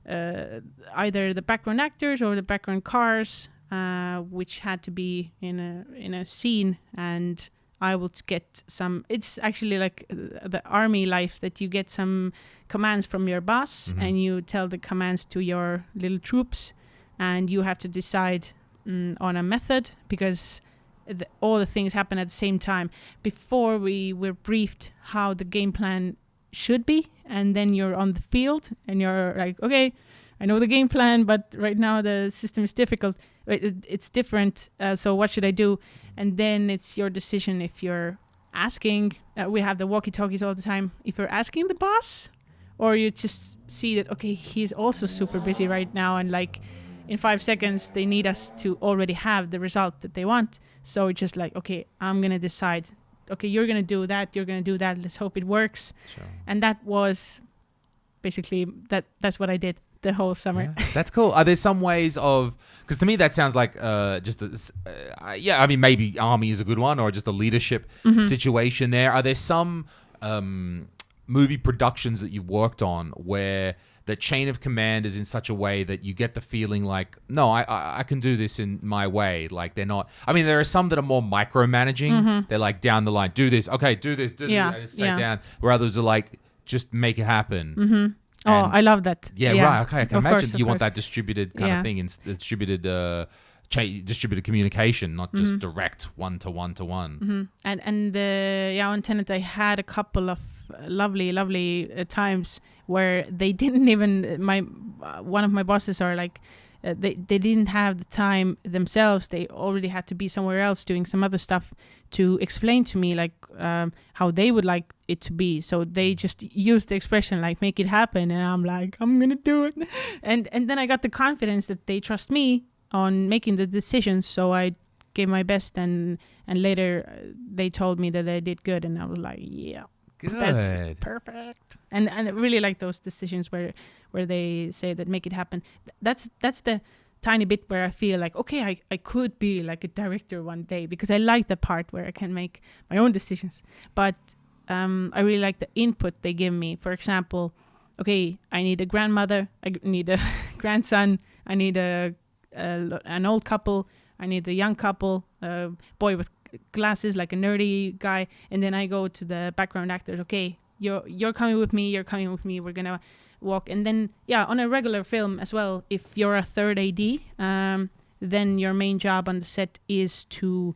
either the background actors or the background cars, which had to be in a scene, and I would get some. It's actually like the army life, that you get some commands from your boss, and you tell the commands to your little troops, and you have to decide on a method, because all the things happen at the same time. Before we were briefed how the game plan should be, and then you're on the field and you're like, okay, I know the game plan, but right now the system is difficult. It's different. So what should I do? And then it's your decision if you're asking. We have the walkie-talkies all the time. If you're asking the boss, or you just see that, okay, he's also super busy right now, and like in 5 seconds they need us to already have the result that they want. So it's just like, okay, I'm gonna decide. Okay, you're gonna do that. You're gonna do that. Let's hope it works. Sure. And that was basically that's what I did the whole summer. Yeah, that's cool. Are there some ways of, because to me that sounds like I mean, maybe army is a good one, or just a leadership situation there. Are there some movie productions that you've worked on where the chain of command is in such a way that you get the feeling like, no, I can do this in my way. Like they're not, I mean, there are some that are more micromanaging. They're like down the line, do this, okay, do this, and it's straight down. Where others are like, just make it happen. Oh, I love that. Yeah, right. Okay, I can Of imagine course, you of want course. that distributed kind of thing, distributed communication, not just direct one to one to one. And on Tenet, I had a couple of lovely times where they didn't even one of my bosses are like they didn't have the time themselves. They already had to be somewhere else doing some other stuff to explain to me like how they would like it to be. So they just used the expression like make it happen, and I'm like, I'm gonna do it. And then I got the confidence that they trust me on making the decisions. So I gave my best, and later they told me that I did good, and I was like, yeah, Good. that's perfect. And I really like those decisions where they say that make it happen. That's the tiny bit where I feel like, okay, I could be like a director one day, because I like the part where I can make my own decisions. But I really like the input they give me. For example, okay, I need a grandmother, I need a grandson, I need an old couple, I need a young couple, a boy with glasses, like a nerdy guy, and then I go to the background actors. Okay, you're coming with me, we're gonna walk. And then on a regular film as well, if you're a third AD, then your main job on the set is to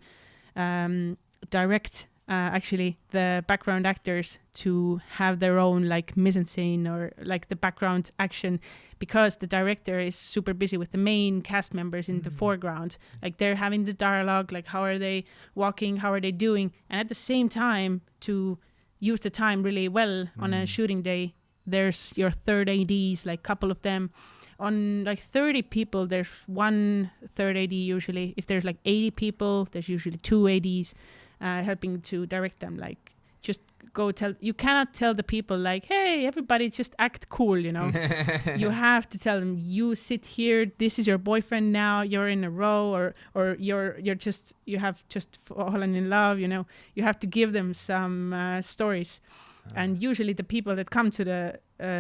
direct actually the background actors to have their own like mise-en-scene or like the background action, because the director is super busy with the main cast members in the foreground. Like they're having the dialogue, like how are they walking, how are they doing, and at the same time to use the time really well on a shooting day, there's your third ADs, like couple of them. On like 30 people, there's one third AD usually. If there's like 80 people, there's usually two ADs helping to direct them. Like just go tell, you cannot tell the people like, hey, everybody just act cool, you know. You have to tell them, you sit here, this is your boyfriend now, you're in a row, or you're just, you have just fallen in love, you know. You have to give them some stories. And usually the people that come to the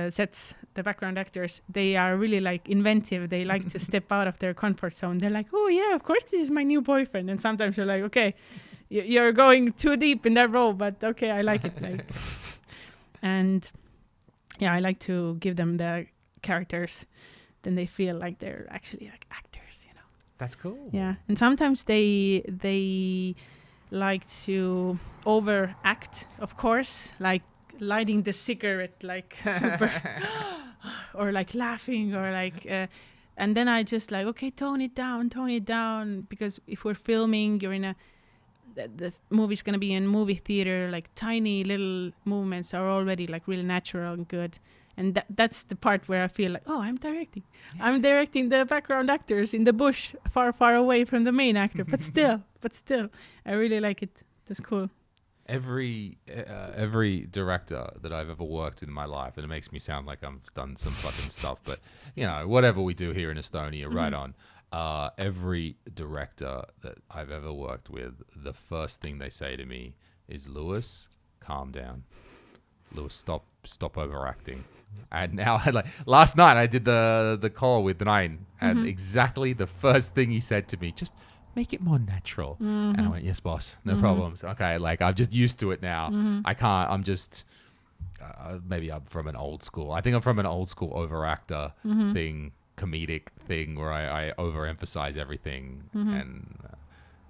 sets, the background actors, they are really like inventive. They like to step out of their comfort zone. They're like, oh yeah, of course this is my new boyfriend. And sometimes you're like, okay, you're going too deep in that role, but okay, I like it. Like, and yeah, I like to give them the characters. Then they feel like they're actually like actors, you know. That's cool. Yeah, and sometimes they like to overact, of course, like lighting the cigarette like super or like laughing or like and then I just like, okay, tone it down, because if we're filming, you're in the movie's gonna be in movie theater, like tiny little movements are already like really natural and good. And that's the part where I feel like, oh, I'm directing the background actors in the bush far away from the main actor, but still I really like it. That's cool. Every director that I've ever worked with in my life, and it makes me sound like I've done some fucking stuff, but you know, whatever we do here in Estonia, right on. Every director that I've ever worked with, the first thing they say to me is, Lewis, calm down. Lewis, stop overacting. And now, like last night, I did the call with Nine, and exactly the first thing he said to me, just make it more natural. And I went, yes, boss, no problems. Okay, like I'm just used to it now. I can't. I'm just maybe I'm from an old school. I think I'm from an old school overactor thing, comedic thing, where I overemphasize everything and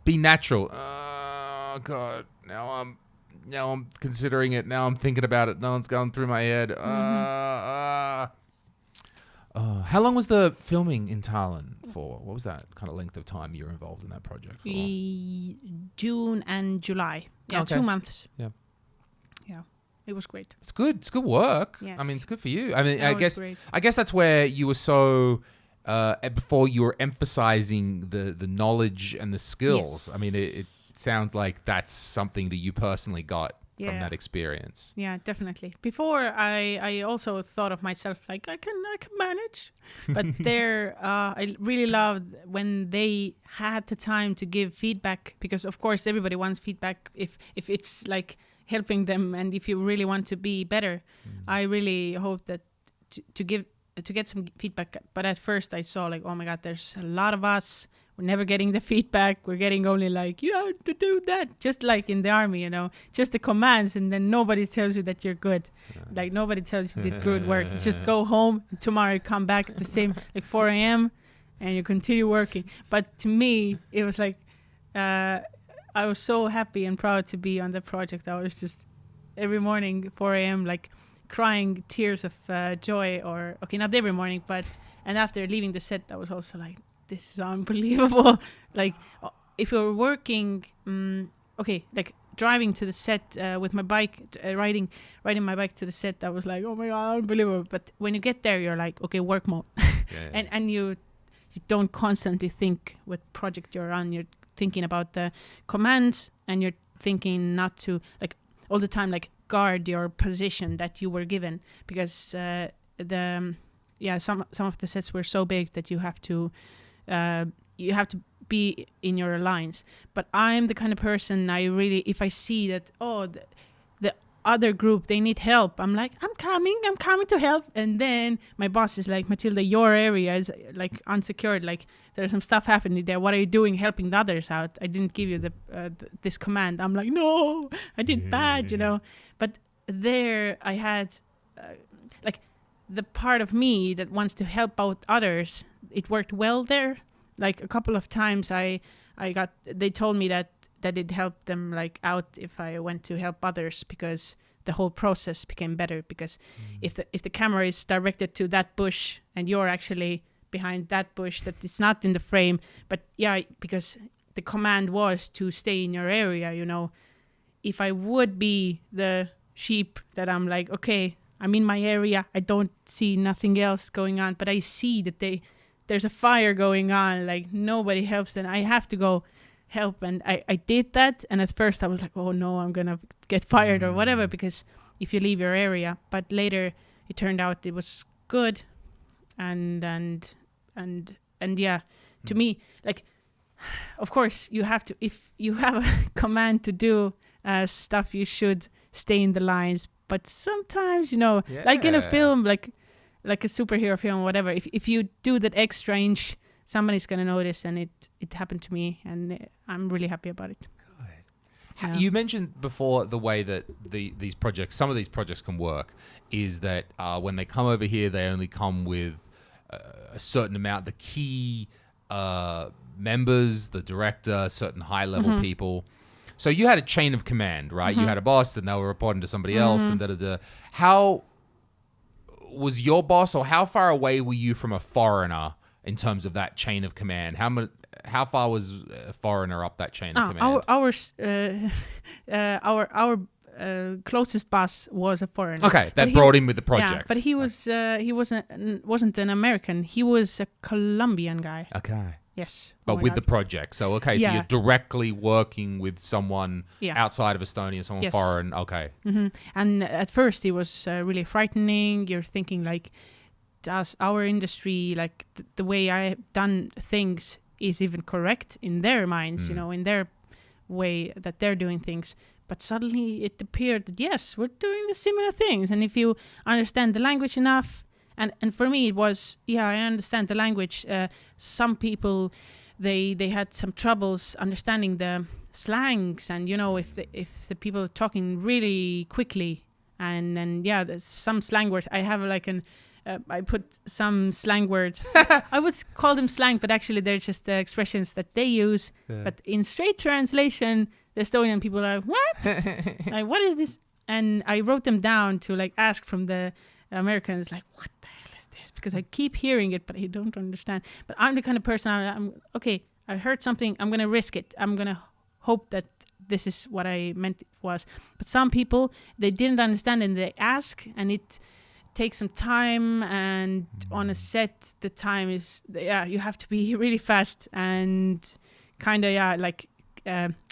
be natural. Oh God, now I'm considering it. Now I'm thinking about it. No one's going through my head. How long was the filming in Tallinn for? What was that kind of length of time you were involved in that project for? June and July. Yeah, Okay. 2 months. Yeah. Yeah, it was great. It's good. It's good work. Yes. I mean, it's good for you. I mean, No, it's great. I guess that's where you were so before you were emphasizing the knowledge and the skills. Yes. I mean, it sounds like that's something that you personally got from Yeah. that experience. Yeah, definitely. Before I also thought of myself like I can manage, but there I really loved when they had the time to give feedback, because of course everybody wants feedback if it's like helping them and if you really want to be better. I really hope that to get some feedback. But at first I saw like, oh my God, there's a lot of us. we're never getting the feedback. We're getting only like, you have to do that. Just like in the army, you know, just the commands. And then nobody tells you that you're good. Like nobody tells you did good work. You just go home. And tomorrow you come back at the same, like 4 a.m. and you continue working. But to me, it was like, I was so happy and proud to be on the project. I was just every morning, 4 a.m., like crying tears of joy, or okay, not every morning, but and after leaving the set, I was also like, this is unbelievable. Like if you're working, okay, like driving to the set with my bike, riding my bike to the set, I was like, oh my god, unbelievable. But when you get there, you're like, okay, work mode, and you don't constantly think what project you're on. You're thinking about the commands, and you're thinking not to like all the time like guard your position that you were given, because some of the sets were so big that you have to be in your lines. But I'm the kind of person, I really, if I see that the other group, they need help, I'm like, I'm coming to help. And then my boss is like, Matilde, your area is like unsecured, like there's some stuff happening there, what are you doing helping the others out? I didn't give you this command. I'm like, no, I did bad, you know. But there I had like the part of me that wants to help out others, it worked well there. Like a couple of times they told me that it helped them like out if I went to help others, because the whole process became better. Because if the camera is directed to that bush and you're actually behind that bush, that it's not in the frame, but yeah, because the command was to stay in your area, you know. If I would be the sheep that I'm like, okay, I'm in my area, I don't see nothing else going on, but I see that there's a fire going on, like nobody helps, then I have to go help. And I did that, and at first I was like, oh no, I'm gonna get fired or whatever, because if you leave your area. But later it turned out it was good, and yeah, to me, like, of course you have to, if you have a command to do stuff, you should stay in the lines. But sometimes, you know, like in a film, like a superhero film or whatever, if you do that extra inch, somebody's going to notice. And it happened to me, and I'm really happy about it. Good. You mentioned before the way that some of these projects can work is that when they come over here, they only come with a certain amount, the key members, the director, certain high-level people. So you had a chain of command, right? You had a boss, and they were reporting to somebody else, and da-da-da. How was your boss, or how far away were you from a foreigner in terms of that chain of command? How far was a foreigner up that chain of command? Our closest boss was a foreigner. Okay, that brought him with the project. Yeah, but he wasn't an American. He was a Colombian guy. Okay. Yes. But with the project. So, okay, so you're directly working with someone outside of Estonia, someone foreign. Okay. And at first it was really frightening. You're thinking like, does our industry, like the way I've done things is even correct in their minds, you know, in their way that they're doing things. But suddenly it appeared that, yes, we're doing the similar things. And if you understand the language enough, and for me it was, I understand the language. Some people, they had some troubles understanding the slangs, and, you know, if the people are talking really quickly, and there's some slang words. I have like I put some slang words. I would call them slang, but actually they're just expressions that they use. Yeah. But in straight translation, the Estonian people are, what? Like, what is this? And I wrote them down to like ask from the Americans, like, what the hell is this? Because I keep hearing it, but I don't understand. But I'm the kind of person, I'm okay, I heard something, I'm going to risk it. I'm going to hope that this is what I meant it was. But some people, they didn't understand, and they ask, and it takes some time. And on a set, the time is, you have to be really fast and kind of,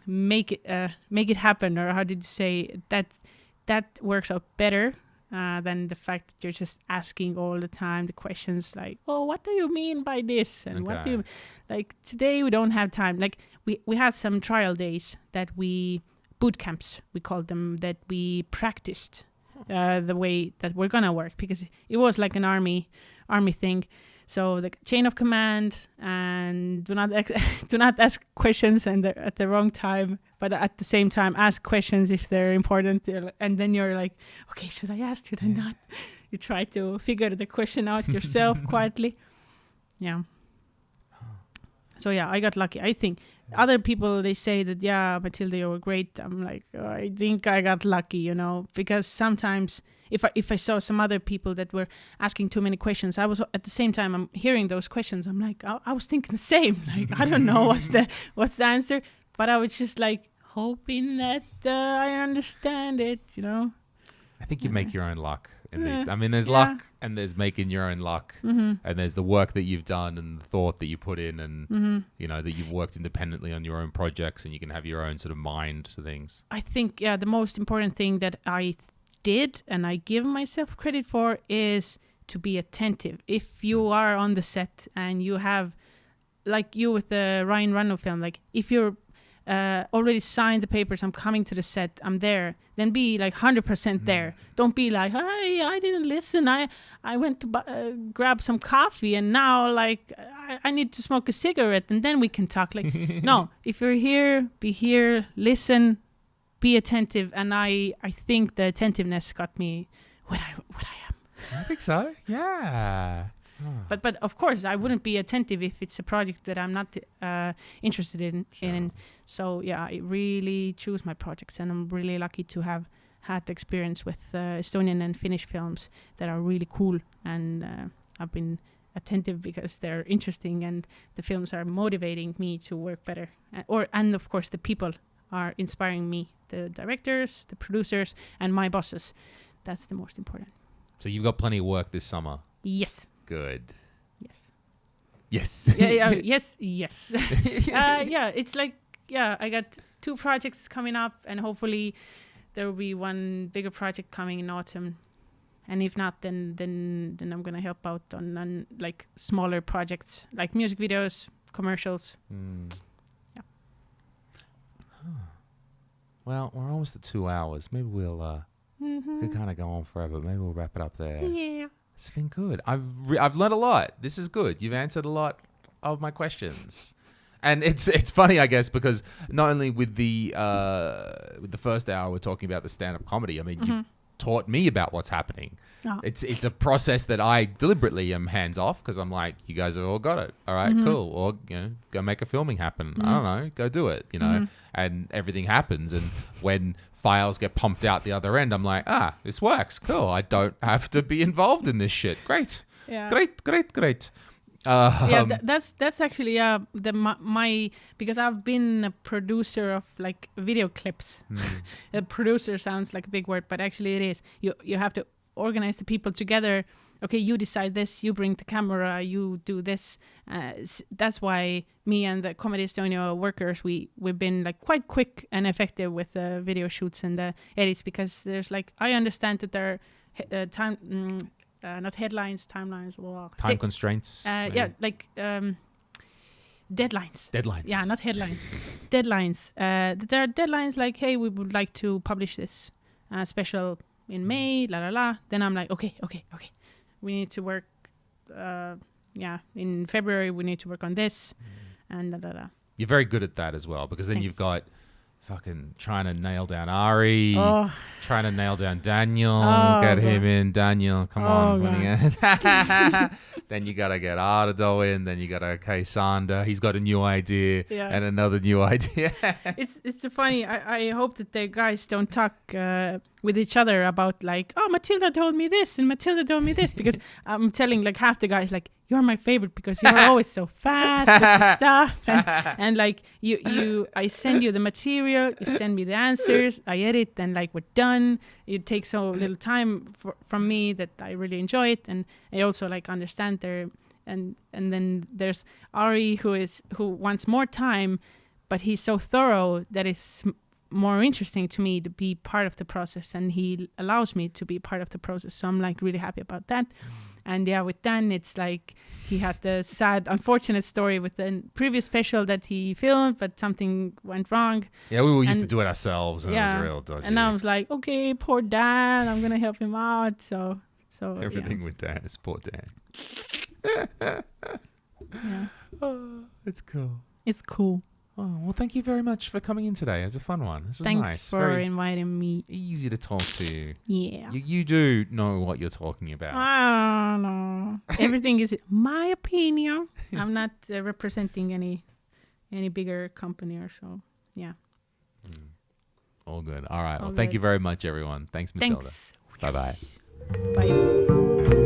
make it happen. Or how did you say that works out better than the fact that you're just asking all the time the questions like, oh, what do you mean by this? And what do you, like, today we don't have time. Like we had some trial days that boot camps, we called them, that we practiced the way that we're gonna work, because it was like an army thing. So the chain of command, and do not ask questions at the wrong time, but at the same time ask questions if they're important. And then you're like, okay, should I ask? Should I not? You try to figure the question out yourself quietly. Yeah. So yeah, I got lucky. I think other people, they say that, yeah, Matilde, you were great. I'm like, oh, I think I got lucky, because sometimes if I saw some other people that were asking too many questions, I was at the same time, I'm hearing those questions. I'm like, I was thinking the same. Like, I don't know what's the answer, but I was just like hoping that I understand it, I think you make your own luck in these. I mean, there's luck and there's making your own luck, and there's the work that you've done and the thought that you put in, and that you've worked independently on your own projects, and you can have your own sort of mind to things. I think the most important thing that I did and I give myself credit for is to be attentive. If you are on the set and you have, like you with the Ryan Reynolds film, like if you're already signed the papers, I'm coming to the set, I'm there, then be like 100% there. Don't be like, hey, I didn't listen, I went to grab some coffee and now like I need to smoke a cigarette and then we can talk. Like, no, if you're here, be here, listen, be attentive. And I think the attentiveness got me what I am. I think so, yeah. But of course, I wouldn't be attentive if it's a project that I'm not interested in. Sure. So yeah, I really choose my projects, and I'm really lucky to have had the experience with Estonian and Finnish films that are really cool. And I've been attentive because they're interesting, and the films are motivating me to work better. And of course, the people are inspiring me, the directors, the producers, and my bosses. That's the most important. So you've got plenty of work this summer. Yes. Good. Yes. Yes. Yes. It's like, I got 2 projects coming up, and hopefully there will be one bigger project coming in autumn. And if not, then I'm gonna help out on like smaller projects, like music videos, commercials. Yeah. Well, we're almost at 2 hours. Maybe we'll could kind of go on forever. Maybe we'll wrap it up there. Yeah. It's been good. I've learned a lot. This is good. You've answered a lot of my questions, and it's funny, I guess, because not only with the first hour we're talking about the stand-up comedy. I mean, you've taught me about what's happening. Oh. It's a process that I deliberately am hands off because I'm like, you guys have all got it. All right, cool. Or go make a filming happen. I don't know, go do it. And everything happens. And when files get pumped out the other end, I'm like, this works. Cool. I don't have to be involved in this shit. Great. Yeah. Great. That's actually my because I've been a producer of like video clips. A producer sounds like a big word, but actually it is. You have to organize the people together. Okay, you decide this, you bring the camera, you do this. That's why me and the Comedy Estonia workers, we've been like quite quick and effective with the video shoots and the edits, because there's like, I understand that there are not headlines, timelines. Time constraints. Deadlines. Deadlines. Yeah, not headlines. Deadlines. There are deadlines like, hey, we would like to publish this special in May, Then I'm like, okay. We need to work, in February we need to work on this, and You're very good at that as well, because then you've got fucking trying to nail down Ari, trying to nail down Daniel, get him in. Daniel, come on. Then you got to get Ardo in, then you got to Sander. He's got a new idea and another new idea. It's so funny. I hope that the guys don't talk with each other about like, oh, Matilda told me this and Matilda told me this, because I'm telling like half the guys like, you're my favorite because you're always so fast with the stuff, and like I send you the material, you send me the answers, I edit, and like we're done. It takes so little time from me that I really enjoy it, and I also like understand there. And then there's Ari who wants more time, but he's so thorough that it's more interesting to me to be part of the process, and he allows me to be part of the process. So I'm like really happy about that. And with Dan, it's like he had the sad, unfortunate story with the previous special that he filmed, but something went wrong. Yeah, we used to do it ourselves, and it was real dodgy. And I was like, okay, poor Dan, I'm gonna help him out. So everything with Dan is poor Dan. Yeah. It's cool. It's cool. Oh, well, thank you very much for coming in today. It was a fun one. This was Thanks nice. for Very inviting me. easy to talk to. Yeah. You do know what you're talking about. I don't know. Everything is my opinion. I'm not representing any bigger company or so. Yeah. All good. All right. All Well, thank good. you very much, everyone. Thanks, Matilda. Thanks. Bye-bye. Bye.